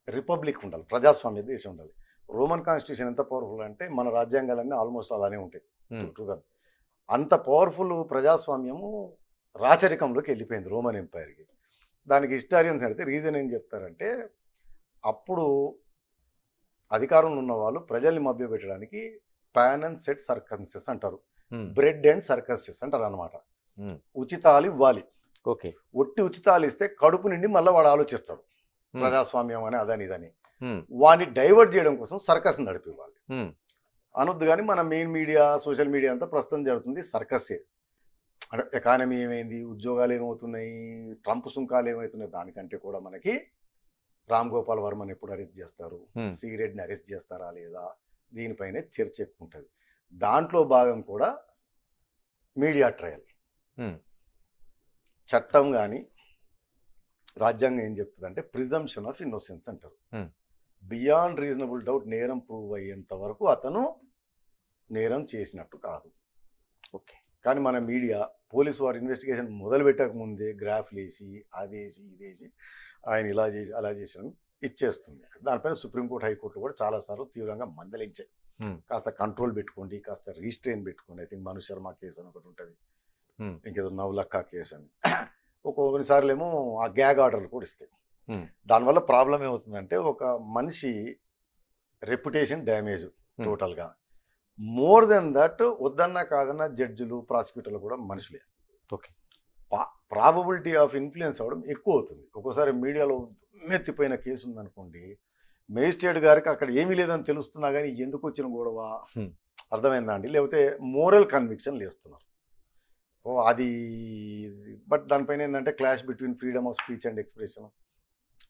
రిపబ్లిక్ ఉండాలి, ప్రజాస్వామ్య దేశం ఉండాలి. రోమన్ కాన్స్టిట్యూషన్ ఎంత పవర్ఫుల్ అంటే మన రాజ్యాంగాలన్నీ ఆల్మోస్ట్ అలానే ఉంటాయి. అంత పవర్ఫుల్ ప్రజాస్వామ్యము రాచరికంలోకి వెళ్ళిపోయింది రోమన్ ఎంపైర్కి. దానికి హిస్టారియన్స్ అడిగితే రీజన్ ఏం చెప్తారంటే, అప్పుడు అధికారంలో ఉన్న వాళ్ళు ప్రజల్ని మభ్యపెట్టడానికి పాన్ అండ్ సెట్ సర్కన్సెస్ అంటారు, బ్రెడ్ అండ్ సర్కసెస్ అంటారు అనమాట. ఉచితాలు ఇవ్వాలి. ఓకే, ఒట్టి ఉచితాలు ఇస్తే కడుపు నిండి మళ్ళీ వాడు ఆలోచిస్తాడు ప్రజాస్వామ్యం అని అదని ఇదని. వాడిని డైవర్ట్ చేయడం కోసం సర్కస్ నడిపివ్వాలి. అనొద్దు కానీ మన మెయిన్ మీడియా, సోషల్ మీడియా అంతా ప్రస్తుతం జరుగుతుంది సర్కసే. అంటే ఎకానమీ ఏమైంది, ఉద్యోగాలు ఏమవుతున్నాయి, ట్రంప్ సుంకాలు ఏమవుతున్నాయి, దానికంటే కూడా మనకి రామ్ గోపాల్ వర్మని ఎప్పుడు అరెస్ట్ చేస్తారు, సిగరెట్ని అరెస్ట్ చేస్తారా లేదా, దీనిపైనే చర్చ ఎక్కువ ఉంటుంది. దాంట్లో భాగం కూడా మీడియా ట్రయల్. చట్టం కానీ రాజ్యాంగం ఏం చెప్తుంది అంటే ప్రిజంప్షన్ ఆఫ్ ఇన్నోసెన్స్ అంటారు. బియాండ్ రీజనబుల్ డౌట్ నేరం ప్రూవ్ అయ్యేంత వరకు అతను నేరం చేసినట్టు కాదు. ఓకే, కానీ మన మీడియా పోలీసు వారు ఇన్వెస్టిగేషన్ మొదలు పెట్టక ముందే గ్రాఫ్లు వేసి అదేసి ఇదేసి ఆయన ఇలా చేసి అలా చేసి ఇచ్చేస్తుంది. దానిపైన సుప్రీంకోర్టు, హైకోర్టు కూడా చాలాసార్లు తీవ్రంగా మందలించాయి. కాస్త కంట్రోల్ పెట్టుకోండి, కాస్త రీస్ట్రెయిన్ పెట్టుకోండి. I think Manu Sharma case అని ఒకటి ఉంటుంది, ఇంకేదో నవలక్కా కేసు అని. ఒక్కొక్కసార్లు ఏమో ఆ గ్యాగ్ ఆర్డర్లు కూడా ఇస్తాయి. దానివల్ల ప్రాబ్లం ఏమవుతుందంటే ఒక మనిషి రెప్యుటేషన్ డ్యామేజ్ టోటల్గా. మోర్ దెన్ దట్ వద్దన్నా కాదన్నా జడ్జిలు ప్రాసిక్యూటర్లు కూడా మనుషులే. ఓకే. ప్రాబబిలిటీ ఆఫ్ ఇన్ఫ్లుయెన్స్ అవ్వడం ఎక్కువ అవుతుంది. ఒక్కోసారి మీడియాలో మెత్తిపోయిన కేసు ఉందనుకోండి, మేజిస్ట్రేట్ గారికి అక్కడ ఏమీ లేదని తెలుస్తున్నా కానీ ఎందుకు వచ్చిన గొడవ అర్థమైందా అండి, లేకపోతే మోరల్ కన్విక్షన్ లేస్తున్నారు. అది బట్ దానిపైన ఏంటంటే clash between freedom of speech and expression,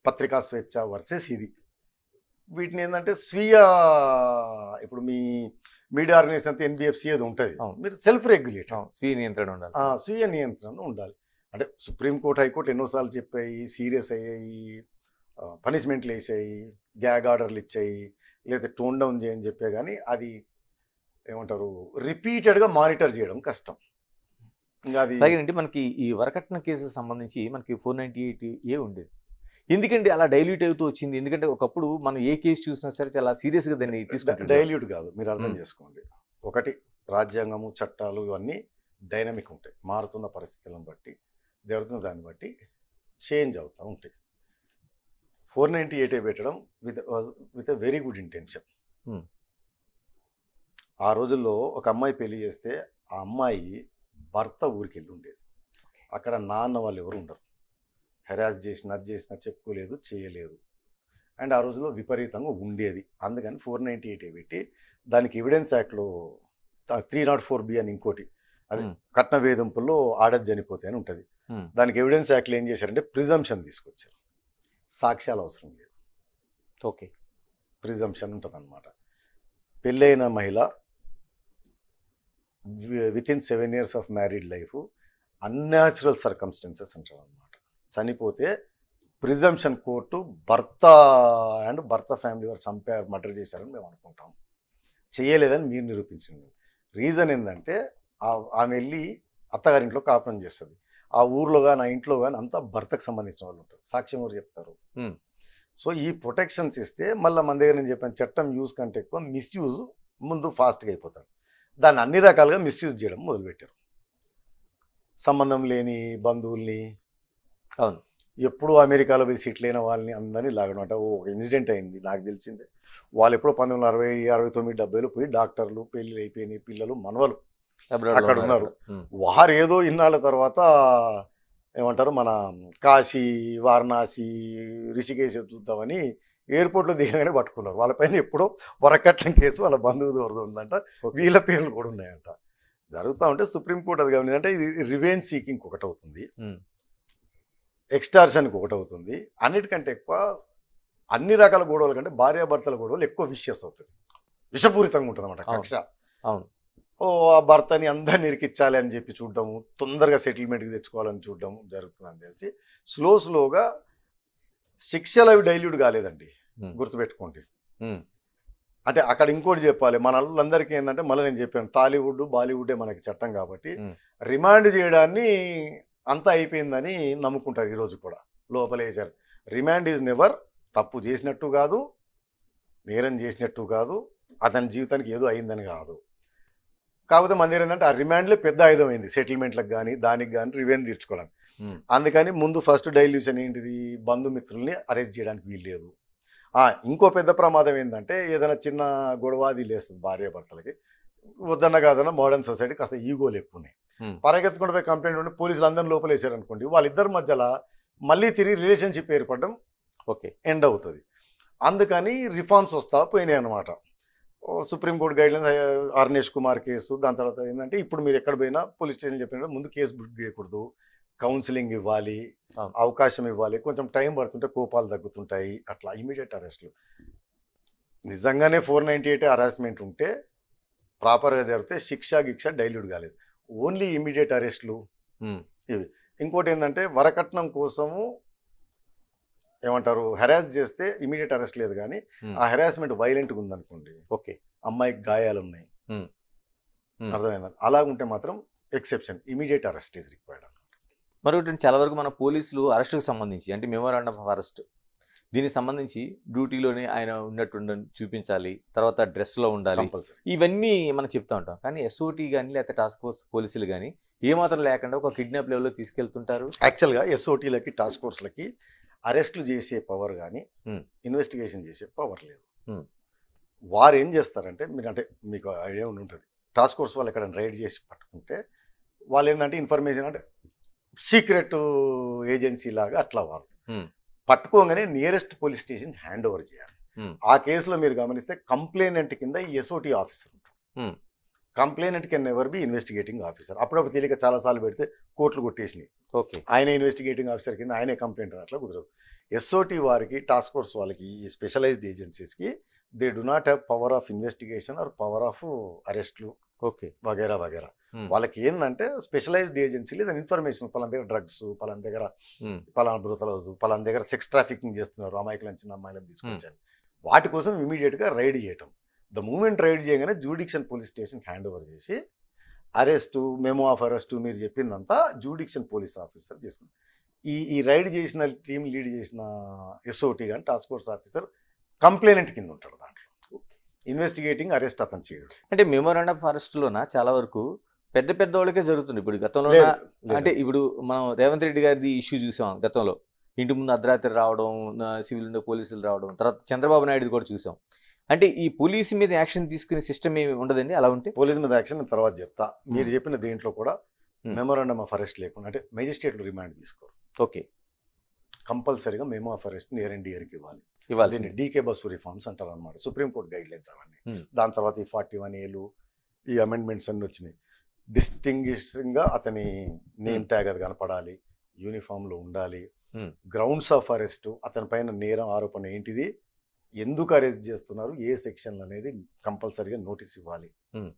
పత్రికా స్వేచ్ఛ వర్సెస్ ఇది. వీటిని ఏంటంటే ఇప్పుడు మీ మీడియా ఆర్గనైజేషన్ అంతా ఎన్బిఎఫ్సి అది ఉంటుంది, మీరు సెల్ఫ్ రెగ్యులేట్, స్వీయ నియంత్రణ ఉండాలి. స్వీయ నియంత్రణ ఉండాలి. అంటే సుప్రీంకోర్టు హైకోర్టు ఎన్నోసార్లు చెప్పాయి, సీరియస్ అయ్యాయి, పనిష్మెంట్లు వేసాయి, గ్యాగ్ ఆర్డర్లు ఇచ్చాయి, లేదా టోన్ డౌన్ చేయని చెప్పే, కానీ అది ఏమంటారు రిపీటెడ్గా మానిటర్ చేయడం కష్టం. ఇంకా అది అలాగేనండి. మనకి ఈ వరకట్న కేసుకు సంబంధించి మనకి 498A ఉండేది. ఎందుకంటే అలా డైల్యూట్ అవుతూ వచ్చింది? ఎందుకంటే ఒకప్పుడు మనం ఏ కేసు చూసినా సరే చాలా సీరియస్గా దాన్ని తీసుకుంటాం. డైల్యూట్ కాదు, మీరు అర్థం చేసుకోండి. ఒకటి, రాజ్యాంగము చట్టాలు ఇవన్నీ డైనమిక్ ఉంటాయి, మారుతున్న పరిస్థితులను బట్టి జరుగుతున్న దాన్ని బట్టి చేంజ్ అవుతూ ఉంటాయి. 498A పెట్టడం with a very good intention. ఆ రోజుల్లో ఒక అమ్మాయి పెళ్లి చేస్తే ఆ అమ్మాయి భర్త ఊరికి వెళ్ళి ఉండేది. అక్కడ నాన్న వాళ్ళు ఎవరు ఉండరు, హెరాస్ చేసిన అది చేసినా చెప్పుకోలేదు, చేయలేదు. అండ్ ఆ రోజుల్లో విపరీతంగా ఉండేది. అందుకని 498A పెట్టి దానికి ఎవిడెన్స్ యాక్ట్లో 304B అని ఇంకోటి, అది కట్న వేధింపుల్లో ఆడది చనిపోతే అని ఉంటుంది. దానికి ఎవిడెన్స్ యాక్ట్లో ఏం చేశారంటే ప్రిజంప్షన్ తీసుకొచ్చారు, సాక్ష్యాలు అవసరం లేదు. ఓకే. ప్రిజంప్షన్ ఉంటుంది అనమాట. పెళ్ళైన మహిళ within 7 years of married life unnatural circumstances అంటారు అనమాట. చనిపోతే ప్రిజంప్షన్ కోర్టు భర్త ఫ్యామిలీ వారు చంపారు, మర్డర్ చేశారని మేము అనుకుంటాం, చేయలేదని మీరు నిరూపించింది. రీజన్ ఏంటంటే ఆమె వెళ్ళి అత్తగారింట్లో కాపురం చేస్తుంది, ఆ ఊర్లో కానీ ఆ ఇంట్లో కానీ అంతా భర్తకు సంబంధించిన వాళ్ళు ఉంటారు, సాక్ష్యం ఎవరు చెప్తారు. సో ఈ ప్రొటెక్షన్స్ ఇస్తే మళ్ళీ మన దగ్గర నేను చెప్పాను, చట్టం యూజ్ కంటే ఎక్కువ మిస్యూజ్ ముందు ఫాస్ట్గా అయిపోతాడు. దాన్ని అన్ని రకాలుగా మిస్యూజ్ చేయడం మొదలుపెట్టారు. సంబంధం లేని బంధువుల్ని, అవును, ఎప్పుడూ అమెరికాలో పోయి సెటిల్ అయిన వాళ్ళని అందరినీ లాగడం. అంటే ఒక ఇన్సిడెంట్ అయింది నాకు తెలిసిందే, వాళ్ళు ఎప్పుడో 1960, 69, 70లో పోయి డాక్టర్లు, పెళ్ళిళ్ళు అయిపోయినాయి, పిల్లలు మనవలు అక్కడ ఉన్నారు. వారు ఏదో ఇన్నాళ్ళ తర్వాత ఏమంటారు మన కాశీ, వారణాసి, రిషికేశ్ చూద్దామని ఎయిర్పోర్ట్లో దిగగానే పట్టుకున్నారు. వాళ్ళపైన ఎప్పుడో వరకట్నం కేసు వాళ్ళ బంధువు దొరద ఉందంట, వీళ్ళ పేర్లు కూడా ఉన్నాయంట. జరుగుతూ ఉంటే సుప్రీంకోర్టు అది గమనించి, అంటే ఇది రివెంజ్ సీకింగ్ ఒకటి అవుతుంది, ఎక్స్టార్షన్కి ఒకటి అవుతుంది. అన్నిటికంటే ఎక్కువ అన్ని రకాల గొడవల కంటే భార్యాభర్తల గొడవలు ఎక్కువ విషయస్ అవుతుంది, విషపూరితంగా ఉంటుంది అన్నమాట కక్ష. ఆ భర్తని అందరిని ఇరికిచ్చాలి అని చెప్పి చూడడము, తొందరగా సెటిల్మెంట్కి తెచ్చుకోవాలని చూడడము జరుగుతుందని తెలిసి స్లోగా శిక్షలు అవి డైల్యూట్ కాలేదండి, గుర్తుపెట్టుకోండి. అంటే అక్కడ ఇంకోటి చెప్పాలి, మన వాళ్ళందరికీ ఏంటంటే మళ్ళీ నేను చెప్పాను, టాలీవుడ్ బాలీవుడే మనకి చట్టం కాబట్టి రిమాండ్ చేయడాన్ని అంతా అయిపోయిందని నమ్ముకుంటారు. ఈరోజు కూడా లోపలేసారు. రిమాండ్ ఈజ్ నెవర్, తప్పు చేసినట్టు కాదు, నేరం చేసినట్టు కాదు, అతని జీవితానికి ఏదో అయిందని కాదు. కాకపోతే మన దగ్గర ఏంటంటే ఆ రిమాండ్లే పెద్ద ఆయుధం అయింది, సెటిల్మెంట్లకు కానీ దానికి కానీ రివెంజ్ తీర్చుకోవడానికి. అందుకని ముందు ఫస్ట్ డైల్యూషన్ ఏంటిది, బంధుమిత్రుల్ని అరెస్ట్ చేయడానికి వీల్లేదు. ఇంకో పెద్ద ప్రమాదం ఏంటంటే ఏదైనా చిన్న గొడవ అది లేస్తుంది భార్యాభర్తలకి, వద్దన్న కాదన్న మోడర్న్ సొసైటీ కాస్త ఈగోలు ఎక్కువ ఉన్నాయి. పరిగెత్తుకుంటూ పోయి కంప్లైంట్ ఉండి పోలీసులు అందరిని లోపలేసారు అనుకోండి, వాళ్ళిద్దరి మధ్యలో మళ్ళీ తిరిగి రిలేషన్షిప్ ఏర్పడడం ఎండ్ అవుతుంది. అందుకని రిఫార్మ్స్ వస్తా పోయినాయి అనమాట. Supreme court guidelines, Arnesh Kumar case, దాని తర్వాత ఏంటంటే ఇప్పుడు మీరు ఎక్కడ పోయినా పోలీస్ స్టేషన్ చెప్పినట్టు ముందు కేసు బుక్ చేయకూడదు, కౌన్సిలింగ్ ఇవ్వాలి, అవకాశం ఇవ్వాలి, కొంచెం టైం పడుతుంటే కోపాలు తగ్గుతుంటాయి, అట్లా ఇమీడియట్ అరెస్ట్లు. నిజంగానే 498 హరాస్మెంట్ ఉంటే ప్రాపర్గా జరిగితే గిక్ష డైల్యూట్ కాలేదు, ఓన్లీ ఇమీడియట్ అరెస్ట్లు ఇవి. ఇంకోటి ఏంటంటే వరకట్నం కోసము ఏమంటారు హెరాస్ చేస్తే ఇమీడియట్ అరెస్ట్ లేదు, కానీ ఆ హెరాస్మెంట్ వైలెంట్గా ఉందనుకోండి, అమ్మాయికి గాయాలు ఉన్నాయి, అర్థమైంది, అలా ఉంటే మాత్రం exception, immediate arrest is required. మరొకటి, చాలా వరకు మన పోలీసులు అరెస్ట్కి సంబంధించి అంటే మెమోరాండం ఆఫ్ అరెస్ట్, దీనికి సంబంధించి డ్యూటీలోనే ఆయన ఉన్నట్టు చూపించాలి, తర్వాత డ్రెస్లో ఉండాలి, ఇవన్నీ మనం చెప్తా ఉంటాం. కానీ ఎస్ఓటీ కానీ లేకపోతే టాస్క్ ఫోర్స్ పోలీసులు కానీ ఏమాత్రం లేకుండా ఒక కిడ్నాప్ లెవెల్లో తీసుకెళ్తుంటారు. యాక్చువల్గా ఎస్ఓటీలకి టాస్క్ ఫోర్స్లకి అరెస్టులు చేసే పవర్ కానీ Hmm. ఇన్వెస్టిగేషన్ చేసే పవర్ లేదు. Hmm. వారు ఏం చేస్తారంటే మీరు అంటే మీకు ఐడియా ఉండి ఉంటుంది, టాస్క్ ఫోర్స్ వాళ్ళు ఎక్కడ రైడ్ చేసి పట్టుకుంటే వాళ్ళు ఏంటంటే ఇన్ఫర్మేషన్ అంటే సీక్రెట్ ఏజెన్సీ లాగా అట్లా వాళ్ళు Hmm. పట్టుకోగానే nearest police station hand over చేయాలి. Hmm. ఆ కేసులో మీరు గమనిస్తే కంప్లైనెంట్ కింద ఎస్ఓటీ ఆఫీసర్ ఉంటారు. Hmm. Complainant can ever be investigating officer. అప్పుడప్పుడు తెలియక చాలాసార్లు పెడితే కోర్టులు కొట్టేసినాయి, ఓకే. ఆయనే ఇన్వెస్టిగేటింగ్ ఆఫీసర్ కింద ఆయనే కంప్లైంట్ అట్లా కుదరదు. ఎస్ఓటీ వారికి టాస్క్ ఫోర్స్ వాళ్ళకి ఈ స్పెషలైజ్డ్ ఏజెన్సీస్కి they do not have power of investigation or power of అరెస్ట్లు ఓకే. వగేరా వగేరా. Hmm. వాళ్ళకి ఏంటంటే స్పెషలైజ్డ్ ఏజెన్సీలు దాని ఇన్ఫర్మేషన్ పలానా దగ్గర డ్రగ్స్, పలానా దగ్గర Hmm. పలానా బ్రూతలౌజ్, పలానా దగ్గర సెక్స్ ట్రాఫికింగ్ చేస్తున్నారు, అమాయకులను చిన్న అమ్మాయిలను తీసుకొచ్చాను, వాటి కోసం ఇమీడియట్గా రైడ్ చేయటం. ద మూమెంట్ రైడ్ చేయగానే jurisdiction police station hand over చేసి అరెస్టు, మెమో ఆఫ్ అరెస్టు మీరు చెప్పిందంతా జ్యూడిక్షన్ పోలీస్ ఆఫీసర్ చేసుకుంటారు. ఈ రైడ్ చేసిన టీం లీడ్ చేసిన ఎస్ఓటీ కానీ టాస్క్ ఫోర్స్ ఆఫీసర్ కంప్లైనెంట్ కింద ఉంటాడు. దాంట్లో ఇన్వెస్టిగేటింగ్ అరెస్ట్ అతను చేయడు. అంటే మెమోరాండం ఆఫ్ అరెస్ట్లోన చాలా వరకు పెద్ద పెద్ద వాళ్ళకే జరుగుతుంది. ఇప్పుడు గతంలో లేదు, అంటే ఇప్పుడు మనం రేవంత్ రెడ్డి గారిది ఇష్యూ చూసాం గతంలో, ఇంటి ముందు అర్ధరాత్రి రావడం, సివిల్ పోలీసులు రావడం, తర్వాత చంద్రబాబు నాయుడు కూడా చూసాం. అంటే ఈ పోలీసు మీద యాక్షన్ తీసుకునే సిస్టమ్ ఏమి ఉండదండి అలా ఉంటే? పోలీస్ మీద యాక్షన్ నేను తర్వాత చెప్తా. మీరు చెప్పిన దీంట్లో కూడా మెమోరాండం ఆఫ్ అరెస్ట్ లేకుండా అంటే మెజిస్ట్రేట్లు రిమాండ్ తీసుకోరు. ఓకే. కంపల్సరీగా memo of arrest near and ఇయర్కి ఇవ్వాలి. ఇవ్వాలి. దీన్ని డీకే బస్సు రిఫార్మ్స్ అంటారు అనమాట, సుప్రీంకోర్టు గైడ్ లైన్స్ అవన్నీ. Hmm. దాని తర్వాత ఈ 41A ఈ అమెండ్మెంట్స్ అన్నీ వచ్చినాయి. డిస్టింగ్విషింగ్గా అతని నేమ్ ట్యాగ్ అది కనపడాలి, యూనిఫామ్లో ఉండాలి, Hmm. గ్రౌండ్స్ ఆఫ్ అరెస్ట్, అతని పైన నేరం ఆరోపణ ఏంటిది, ఎందుకు అరెస్ట్ చేస్తున్నారు, ఏ సెక్షన్లు అనేది కంపల్సరీగా నోటీస్ ఇవ్వాలి. Hmm.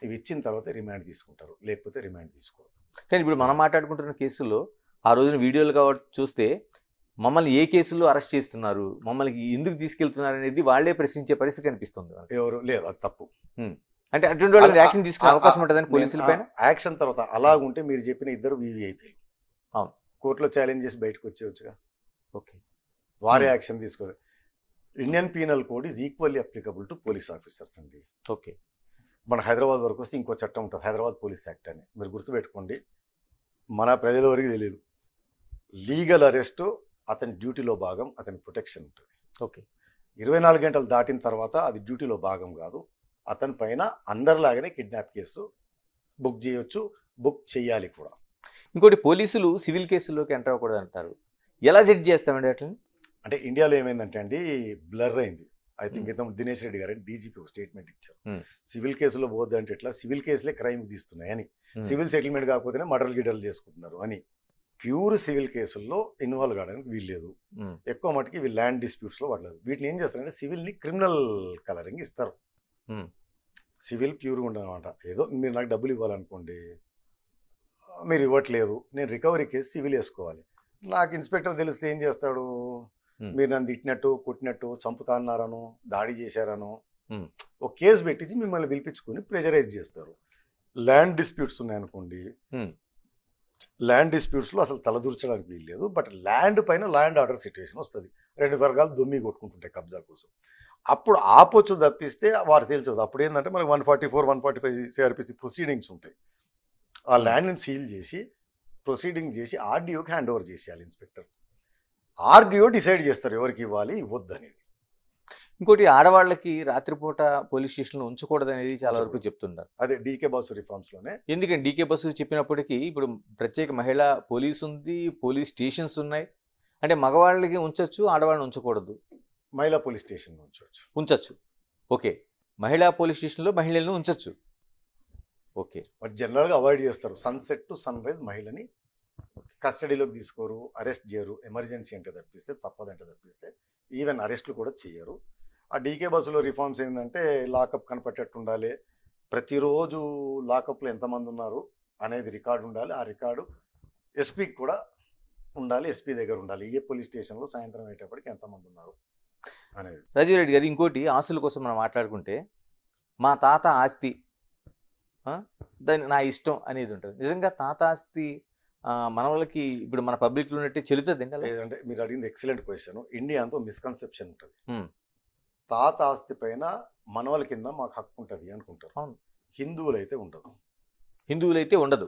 ఇవి ఇచ్చిన తర్వాత రిమాండ్ తీసుకుంటారు, లేకపోతే రిమాండ్ తీసుకోరు. కానీ ఇప్పుడు మనం మాట్లాడుకుంటున్న కేసుల్లో ఆ రోజున వీడియోలు కాబట్టి చూస్తే మమ్మల్ని ఏ కేసులో అరెస్ట్ చేస్తున్నారు, మమ్మల్ని ఎందుకు తీసుకెళ్తున్నారు అనేది వాళ్ళే ప్రశ్నించే పరిస్థితి కనిపిస్తుంది. ఎవరు లేదు, అది తప్పు. అంటే అటువంటి వాళ్ళకి యాక్షన్ తీసుకునే అవకాశం ఉంటుందని పోలీసుల పైన. యాక్షన్ తర్వాత అలాగుంటే మీరు చెప్పిన ఇద్దరు VVIPలు అవును కోర్టులో ఛాలెంజ్ చేసి బయటకు వచ్చేవచ్చుగా. ఓకే. వారే యాక్షన్ తీసుకోవాలి. Indian penal code is equally applicable to police officers అండి. ఓకే. మన హైదరాబాద్ వరకు వస్తే ఇంకో చట్టం ఉంటుంది, హైదరాబాద్ పోలీస్ యాక్ట్ అని. మీరు గుర్తుపెట్టుకోండి, మన ప్రజల వరకు తెలియదు. లీగల్ అరెస్ట్ అతని డ్యూటీలో భాగం, అతని ప్రొటెక్షన్ ఉంటుంది. ఓకే. 24 గంటలు దాటిన తర్వాత అది డ్యూటీలో భాగం కాదు. అతని పైన అందరిలాగానే కిడ్నాప్ కేసు బుక్ చేయొచ్చు, బుక్ చేయాలి కూడా. ఇంకోటి, పోలీసులు సివిల్ కేసుల్లోకి ఎంటర్ అవ్వకూడదు అంటారు. ఎలా జడ్జ్ చేస్తామండి అట్లని? అంటే ఇండియాలో ఏమైందంటే అండి, బ్లర్ అయింది. ఐ థింక్ ఇంత దినేష్ రెడ్డి గారు DGP ఒక స్టేట్మెంట్ ఇచ్చారు, సివిల్ కేసులో పోద్దు అంటే ఎట్లా, సివిల్ కేసులే క్రైమ్ తీస్తున్నాయి అని, సివిల్ సెటిల్మెంట్ కాకపోతేనే మర్డర్లు గిడర్లు చేసుకుంటున్నారు అని. ప్యూర్ సివిల్ కేసుల్లో ఇన్వాల్వ్ కావడానికి వీల్లేదు. ఎక్కువ మటుకి ఇవి ల్యాండ్ డిస్ప్యూట్స్లో పడలేదు. వీటిని ఏం చేస్తారంటే సివిల్ని క్రిమినల్ కలరింగ్ ఇస్తారు. సివిల్ ప్యూర్గా ఉండదన్నమాట. ఏదో మీరు నాకు డబ్బులు ఇవ్వాలనుకోండి, మీరు ఇవ్వట్లేదు, నేను రికవరీ కేసు సివిల్ వేసుకోవాలి. నాకు ఇన్స్పెక్టర్ తెలిస్తే ఏం చేస్తాడు, మీరు నన్ను తిట్టినట్టు, కుట్టినట్టు, చంపుతా అన్నారను, దాడి చేశారను ఒక కేసు పెట్టించి మిమ్మల్ని పిలిపించుకొని ప్రెజరైజ్ చేస్తారు. ల్యాండ్ డిస్ప్యూట్స్ ఉన్నాయనుకోండి, ల్యాండ్ డిస్ప్యూట్స్లో అసలు తలదూర్చడానికి వీల్లేదు. బట్ ల్యాండ్ పైన ల్యాండ్ ఆర్డర్ సిట్యుయేషన్ వస్తుంది, రెండు వర్గాలు దొమ్మి కొట్టుకుంటుంటాయి కబ్జా కోసం. అప్పుడు ఆపొచ్చు తప్పిస్తే వారు తేల్చదు. అప్పుడు ఏంటంటే మనకి 144, 145 CRPC ప్రొసీడింగ్స్ ఉంటాయి. ఆ ల్యాండ్ని సీల్ చేసి ప్రొసీడింగ్ చేసి RDOకి హ్యాండ్ ఓవర్ చేసేయాలి ఇన్స్పెక్టర్. RDO డిసైడ్ చేస్తారు ఎవరికి ఇవ్వాలి, ఇవ్వద్దు అనేది. ఇంకోటి, ఆడవాళ్ళకి రాత్రిపూట పోలీస్ స్టేషన్లో ఉంచకూడదు అనేది చాలా వరకు చెప్తున్నారు. అదే DK బాసు రిఫార్మ్స్లోనే. ఎందుకంటే DK బస్సు చెప్పినప్పటికీ ఇప్పుడు ప్రత్యేక మహిళా పోలీస్ ఉంది, పోలీస్ స్టేషన్స్ ఉన్నాయి. అంటే మగవాళ్ళకి ఉంచొచ్చు, ఆడవాళ్ళని ఉంచకూడదు. మహిళా పోలీస్ స్టేషన్ ఉంచొచ్చు. ఓకే. మహిళా పోలీస్ స్టేషన్లో మహిళలను ఉంచొచ్చు. ఓకే. బట్ జనరల్గా అవాయిడ్ చేస్తారు. సన్సెట్ టు సన్ రైజ్ మహిళని కస్టడీలోకి తీసుకోరు, అరెస్ట్ చేయరు. ఎమర్జెన్సీ అంటే తప్పిస్తే, తప్పదంటే తప్పిస్తే ఈవెన్ అరెస్ట్లు కూడా చేయరు. ఆ DK బస్సులో రిఫార్మ్స్ ఏంటంటే లాకప్ కనపట్టేట్టు ఉండాలి, ప్రతిరోజు లాకప్లో ఎంతమంది ఉన్నారు అనేది రికార్డు ఉండాలి. ఆ రికార్డు ఎస్పీకి కూడా ఉండాలి, ఎస్పీ దగ్గర ఉండాలి. ఏ పోలీస్ స్టేషన్లో సాయంత్రం అయ్యేటప్పటికి ఎంతమంది ఉన్నారు అనేది. రాజీవ్ రెడ్డి గారు, ఇంకోటి ఆస్తుల కోసం మనం మాట్లాడుకుంటే, మా తాత ఆస్తి దాన్ని నా ఇష్టం అనేది ఉంటుంది. నిజంగా తాత ఆస్తి మన వాళ్ళకి ఇప్పుడు మన పబ్లిక్లో ఉన్నట్టే చెల్లుతుంది అండి? లేదంటే మీరు అడిగింది ఎక్సలెంట్ క్వశ్చన్. ఇండియాతో మిస్కన్సెప్షన్ ఉంటుంది, తాత ఆస్తి పైన మనవల కింద మాకు హక్కు ఉంటుంది అనుకుంటారు. అవును. హిందువులైతే ఉండదు. హిందువులైతే ఉండదు.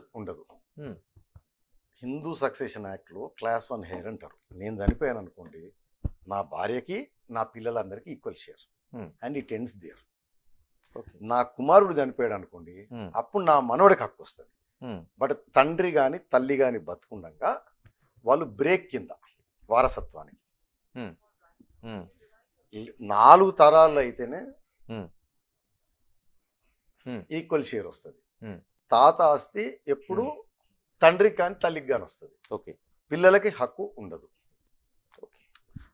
హిందూ సక్సెషన్ యాక్ట్లో క్లాస్ 1 హెయిర్ అంటారు. నేను చనిపోయాను అనుకోండి, నా భార్యకి నా పిల్లలందరికీ equal share and it ends there. నా కుమారుడు చనిపోయాడు అనుకోండి, అప్పుడు నా మనవడికి హక్కు వస్తుంది. బట్ తండ్రి కానీ తల్లి కానీ బతుకుండగా వాళ్ళు బ్రేక్ కింద వారసత్వానికి 4 తరాలు అయితేనే ఈక్వల్ షేర్ వస్తుంది. తాత ఆస్తి ఎప్పుడు తండ్రికి కానీ తల్లికి కానీ వస్తుంది. ఓకే, పిల్లలకి హక్కు ఉండదు. ఓకే,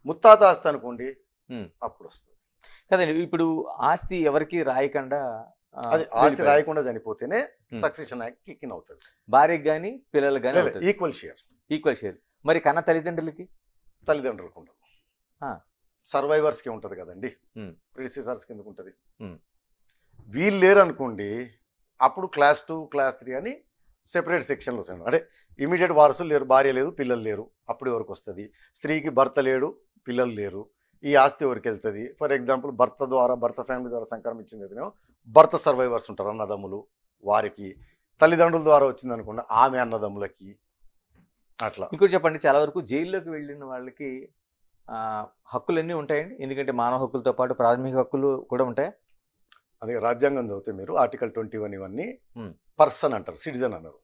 ముత్తాత ఆస్తి అనుకోండి అప్పుడు వస్తుంది కదండి. ఇప్పుడు ఆస్తి ఎవరికి రాయకుండా, అది ఆస్తి రాయకుండా చనిపోతేనే సక్సెషన్ యాక్ట్ కిక్ ఇన్ అవుతుంది. భార్యకి కానీ పిల్లలకి కానీ ఈక్వల్ షేర్. Equal share. మరి కన్న తల్లిదండ్రులకి తల్లిదండ్రులకు ఉండదు. సర్వైవర్స్కి ఉంటుంది కదండి, ప్రిడిసెసర్స్ కిందకు ఉంటుంది. వీళ్ళు లేరు అనుకోండి, అప్పుడు క్లాస్ 2 క్లాస్ 3 అని సెపరేట్ సెక్షన్లు వస్తాయి. అంటే ఇమీడియట్ వారసులు లేరు, భార్య లేదు, పిల్లలు లేరు, అప్పుడు ఎవరికి వస్తుంది? స్త్రీకి భర్త లేడు, పిల్లలు లేరు, ఈ ఆస్తి ఎవరికి వెళ్తుంది? ఫర్ ఎగ్జాంపుల్ భర్త ఫ్యామిలీ ద్వారా సంక్రమించింది ఏదైనా భర్త సర్వైవర్స్ ఉంటారు, అన్నదమ్ములు, వారికి. తల్లిదండ్రుల ద్వారా వచ్చింది అనుకోండి, ఆమె అన్నదమ్ములకి. అట్లా. ఇంకోటి చెప్పండి, చాలా వరకు జైల్లోకి వెళ్ళిన వాళ్ళకి హక్కులన్నీ ఉంటాయండి? ఎందుకంటే మానవ హక్కులతో పాటు ప్రాథమిక హక్కులు కూడా ఉంటాయి. అదే రాజ్యాంగం చదివితే మీరు ఆర్టికల్ 21 ఇవన్నీ పర్సన్ అంటారు, సిటిజన్ అన్నారు.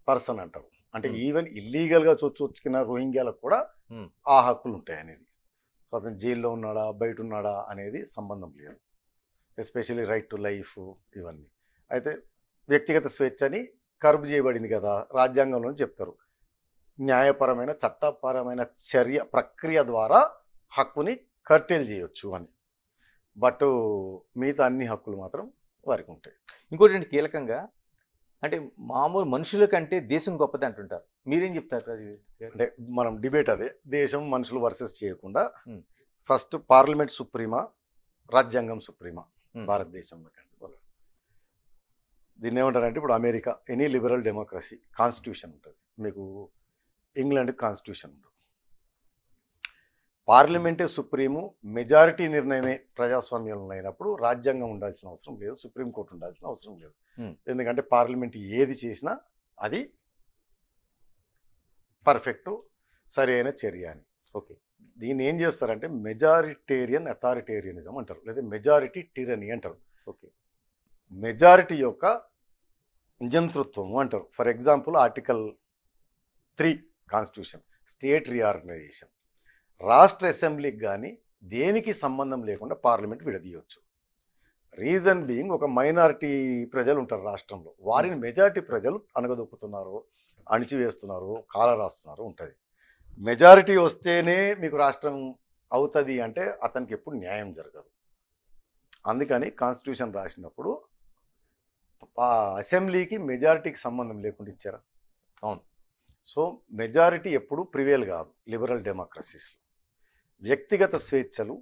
పర్సన్ అంటారు. అంటే ఈవెన్ ఇల్లీగల్గా చొచ్చుకున్న రోహింగ్యాలకు కూడా ఆ హక్కులు ఉంటాయి అనేది. సో అతను జైల్లో ఉన్నాడా బయట ఉన్నాడా అనేది సంబంధం లేదు. ఎస్పెషల్లీ రైట్ టు లైఫ్ ఇవన్నీ. అయితే వ్యక్తిగత స్వేచ్ఛని కర్బ్ చేయబడింది కదా రాజ్యాంగంలో చెప్తారు. న్యాయపరమైన చట్టపరమైన ప్రక్రియ ద్వారా హక్కుని కర్టెల్ చేయొచ్చు అని. బట్ మిగతా అన్ని హక్కులు మాత్రం వారికి ఉంటాయి. ఇంకోటి అంటే కీలకంగా, అంటే మామూలు మనుషుల కంటే దేశం గొప్పది అంటుంటారు, మీరేం చెప్తారు? అంటే మనం డిబేట్ అదే, దేశం మనుషులు వర్సెస్ చేయకుండా ఫస్ట్ పార్లమెంట్ సుప్రీమా రాజ్యాంగం సుప్రీమా భారతదేశంలో. దీన్ని ఏమంటారంటే ఇప్పుడు America any liberal democracy constitution ఉంటుంది, మీకు ఇంగ్లాండ్ కాన్స్టిట్యూషన్ ఉంటుంది. పార్లమెంటే సుప్రీము, మెజారిటీ నిర్ణయమే ప్రజాస్వామ్యంలో అయినప్పుడు రాజ్యాంగం ఉండాల్సిన అవసరం లేదు, సుప్రీంకోర్టు ఉండాల్సిన అవసరం లేదు. ఎందుకంటే పార్లమెంట్ ఏది చేసినా అది పర్ఫెక్ట్ సరి అయిన చర్య అని. ఓకే, దీన్ని ఏం చేస్తారంటే మెజారిటేరియన్ అథారిటేరియనిజం అంటారు, లేదా మెజారిటీ టిరనీ అంటారు. ఓకే, మెజారిటీ యొక్క నియంతృత్వం అంటారు. For example article 3 constitution, state reorganisation. రాష్ట్ర అసెంబ్లీకి కానీ దేనికి సంబంధం లేకుండా పార్లమెంట్ విడదీయవచ్చు. రీజన్ బీయింగ్, ఒక మైనారిటీ ప్రజలు ఉంటారు రాష్ట్రంలో, వారిని మెజారిటీ ప్రజలు అణగదొక్కుతున్నారు, అణిచివేస్తున్నారు, కాల రాస్తున్నారు ఉంటుంది. మెజారిటీ వస్తేనే మీకు రాష్ట్రం అవుతుంది అంటే అతనికి ఎప్పుడు న్యాయం జరగదు. అందుకని కాన్స్టిట్యూషన్ రాసినప్పుడు అసెంబ్లీకి మెజారిటీకి సంబంధం లేకుండా ఇచ్చారా? అవును. సో మెజారిటీ ఎప్పుడు ప్రివేల్ కాదు లిబరల్ డెమోక్రసీస్లో. వ్యక్తిగత స్వేచ్ఛలు,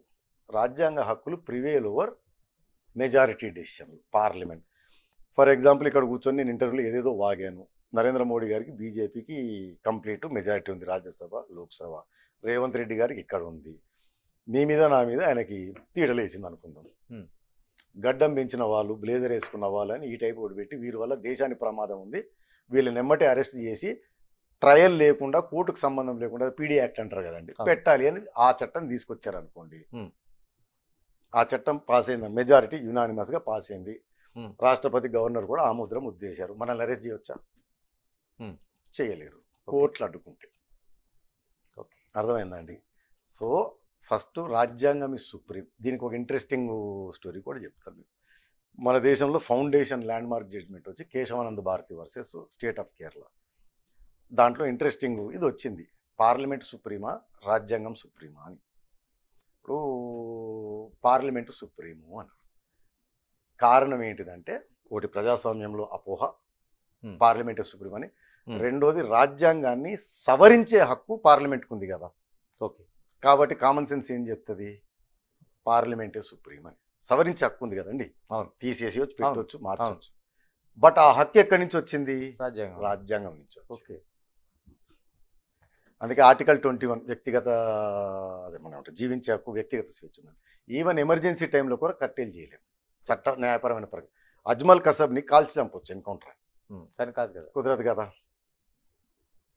రాజ్యాంగ హక్కులు ప్రివేల్ ఓవర్ మెజారిటీ డెసిషన్లు పార్లమెంట్. ఫర్ ఎగ్జాంపుల్ ఇక్కడ కూర్చొని నేను ఇంటర్వ్యూలో ఏదేదో వాగాను, నరేంద్ర మోడీ గారికి బీజేపీకి కంప్లీట్ మెజారిటీ ఉంది రాజ్యసభ లోక్సభ, రేవంత్ రెడ్డి గారికి ఇక్కడ ఉంది, మీ మీద నా మీద ఆయనకి తీడలేసింది అనుకుందాం. గడ్డం పెంచిన వాళ్ళు, బ్లేజర్ వేసుకున్న వాళ్ళు అని ఈ టైప్ ఒకటి పెట్టి వీరి వల్ల దేశానికి ప్రమాదం ఉంది, వీళ్ళని నెమ్మటి అరెస్ట్ చేసి ట్రయల్ లేకుండా కోర్టుకు సంబంధం లేకుండా పీడీ యాక్ట్ అంటారు కదండి, పెట్టాలి అని ఆ చట్టం తీసుకొచ్చారనుకోండి. ఆ చట్టం పాస్ అయింది, మెజారిటీ యునానిమస్గా పాస్ అయింది, రాష్ట్రపతి గవర్నర్ కూడా ఆమోదం ఉద్దేశారు. మనల్ని అరెస్ట్ చేయవచ్చా? చేయలేరు, కోర్టులు అడ్డుకుంటే. ఓకే, అర్థమైందండి. సో ఫస్ట్ రాజ్యాంగం ఈ సుప్రీం. దీనికి ఒక ఇంట్రెస్టింగ్ స్టోరీ కూడా చెప్తాను. మన దేశంలో ఫౌండేషన్ ల్యాండ్ మార్క్ జడ్జిమెంట్ వచ్చి Kesavananda Bharati versus state of Kerala. దాంట్లో ఇంట్రెస్టింగ్ ఇది వచ్చింది, పార్లమెంట్ సుప్రీమా రాజ్యాంగం సుప్రీమా అని. ఇప్పుడు పార్లమెంటు సుప్రీము అన్నారు. కారణం ఏంటిదంటే, ఒకటి ప్రజాస్వామ్యంలో అపోహ, పార్లమెంటు సుప్రీం అని. రెండోది రాజ్యాంగాన్ని సవరించే హక్కు పార్లమెంట్కు ఉంది కదా. ఓకే, కాబట్టి కామన్ సెన్స్ ఏం చెప్తుంది, పార్లమెంటే సుప్రీం అని. సవరించే హక్కు ఉంది కదండి, తీసేసేయచ్చు, పెట్టవచ్చు, మార్చవచ్చు. బట్ ఆ హక్కు ఎక్కడి నుంచి వచ్చింది? రాజ్యాంగం నుంచి. ఓకే, అందుకే ఆర్టికల్ 21 వ్యక్తిగత అదేమన్నా జీవించే హక్కు, వ్యక్తిగత స్వేచ్ఛ ఉంది. ఈవెన్ ఎమర్జెన్సీ టైంలో కూడా కట్టేలు చేయలేము, చట్ట న్యాయపరమైన ప్రక్రియ. అజ్మల్ కసబ్ని కాల్చి చంపొచ్చు ఎన్కౌంటర్, కానీ కాదు కదా, కుదరదు కదా.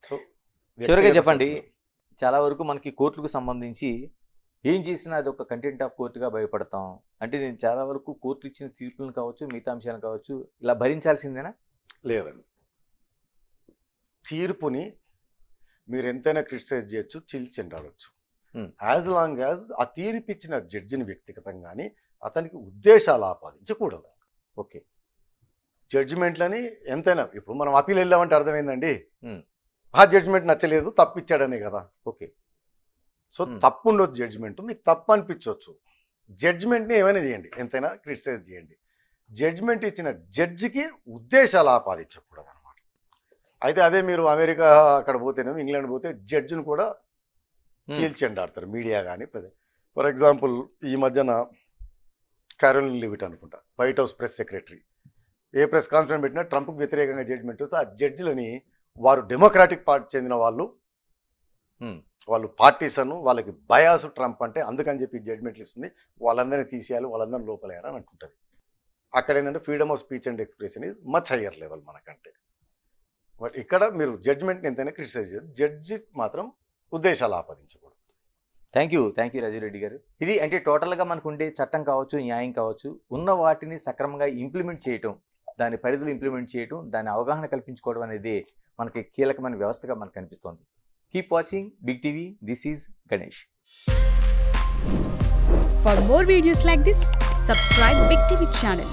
సో చివరిగా చెప్పండి, చాలా వరకు మనకి కోర్టులకు సంబంధించి ఏం చేసినా అది ఒక కంటెంట్ ఆఫ్ కోర్టుగా భయపడతాం. అంటే నేను చాలా వరకు కోర్టు ఇచ్చిన తీర్పులను కావచ్చు, మిగతా అంశాలను కావచ్చు, ఇలా భరించాల్సిందేనా? లేదండి, తీర్పుని మీరు ఎంతైనా క్రిటిసైజ్ చేయొచ్చు, చెండాడవచ్చు. యాజ్ లాంగ్ యాజ్ ఆ తీర్పు ఇచ్చిన జడ్జిని వ్యక్తిగతంగాని అతనికి ఉద్దేశాలు ఆపాదించకూడదు. ఓకే, జడ్జిమెంట్లని ఎంతైనా ఇప్పుడు మనం అప్పీల్ వెళ్ళామంటే అర్థమైందండి, ఆ జడ్జిమెంట్ నచ్చలేదు తప్పిచ్చాడనే కదా. ఓకే, సో తప్పు ఉండొచ్చు, జడ్జిమెంట్ మీకు తప్పు అనిపించవచ్చు. జడ్జిమెంట్ని ఏమైనా చేయండి, ఎంతైనా క్రిటిసైజ్ చేయండి. జడ్జిమెంట్ ఇచ్చిన జడ్జికి ఉద్దేశాలు ఆపాదించకూడదు అనమాట. అయితే అదే మీరు అమెరికా అక్కడ పోతేనేమో, ఇంగ్లాండ్ పోతే జడ్జిని కూడా చీల్చెండాడతారు మీడియా కానీ. ఫర్ ఎగ్జాంపుల్ ఈ మధ్యన క్యారోలిన్ లీవిట్ అనుకుంటా, వైట్ హౌస్ ప్రెస్ సెక్రటరీ, ఏ ప్రెస్ కాన్ఫరెన్స్ పెట్టినా ట్రంప్కి వ్యతిరేకంగా జడ్జిమెంట్ వస్తే ఆ జడ్జిలని వారు డెమోక్రాటిక్ పార్టీ చెందిన వాళ్ళు పార్టీసను, వాళ్ళకి బయాసు ట్రంప్ అంటే, అందుకని చెప్పి జడ్జిమెంట్లు ఇస్తుంది, వాళ్ళందరినీ తీసేయాలి, వాళ్ళందరినీ లోపలేయాలి అని అంటుంటుంది. అక్కడ ఏంటంటే freedom of speech and expression is much higher level మనకంటే. బట్ ఇక్కడ మీరు జడ్జిమెంట్ని ఎంతైనా క్రిటిసైజ్ చేయదు, జడ్జి మాత్రం ఉద్దేశాలు ఆపాదించకూడదు. థ్యాంక్ యూ రాజీరెడ్డి గారు. ఇది అంటే టోటల్గా మనకు ఉండే చట్టం కావచ్చు, న్యాయం కావచ్చు, ఉన్న వాటిని సక్రమంగా ఇంప్లిమెంట్ చేయటం, దాని పరిధిలో ఇంప్లిమెంట్ చేయటం, దాని అవగాహన కల్పించుకోవడం అనేది మనకి కీలకమైన వ్యవస్థగా మనకు కనిపిస్తోంది. Keep watching Big TV. This is Ganesh. For more videos like this, subscribe Big TV channel.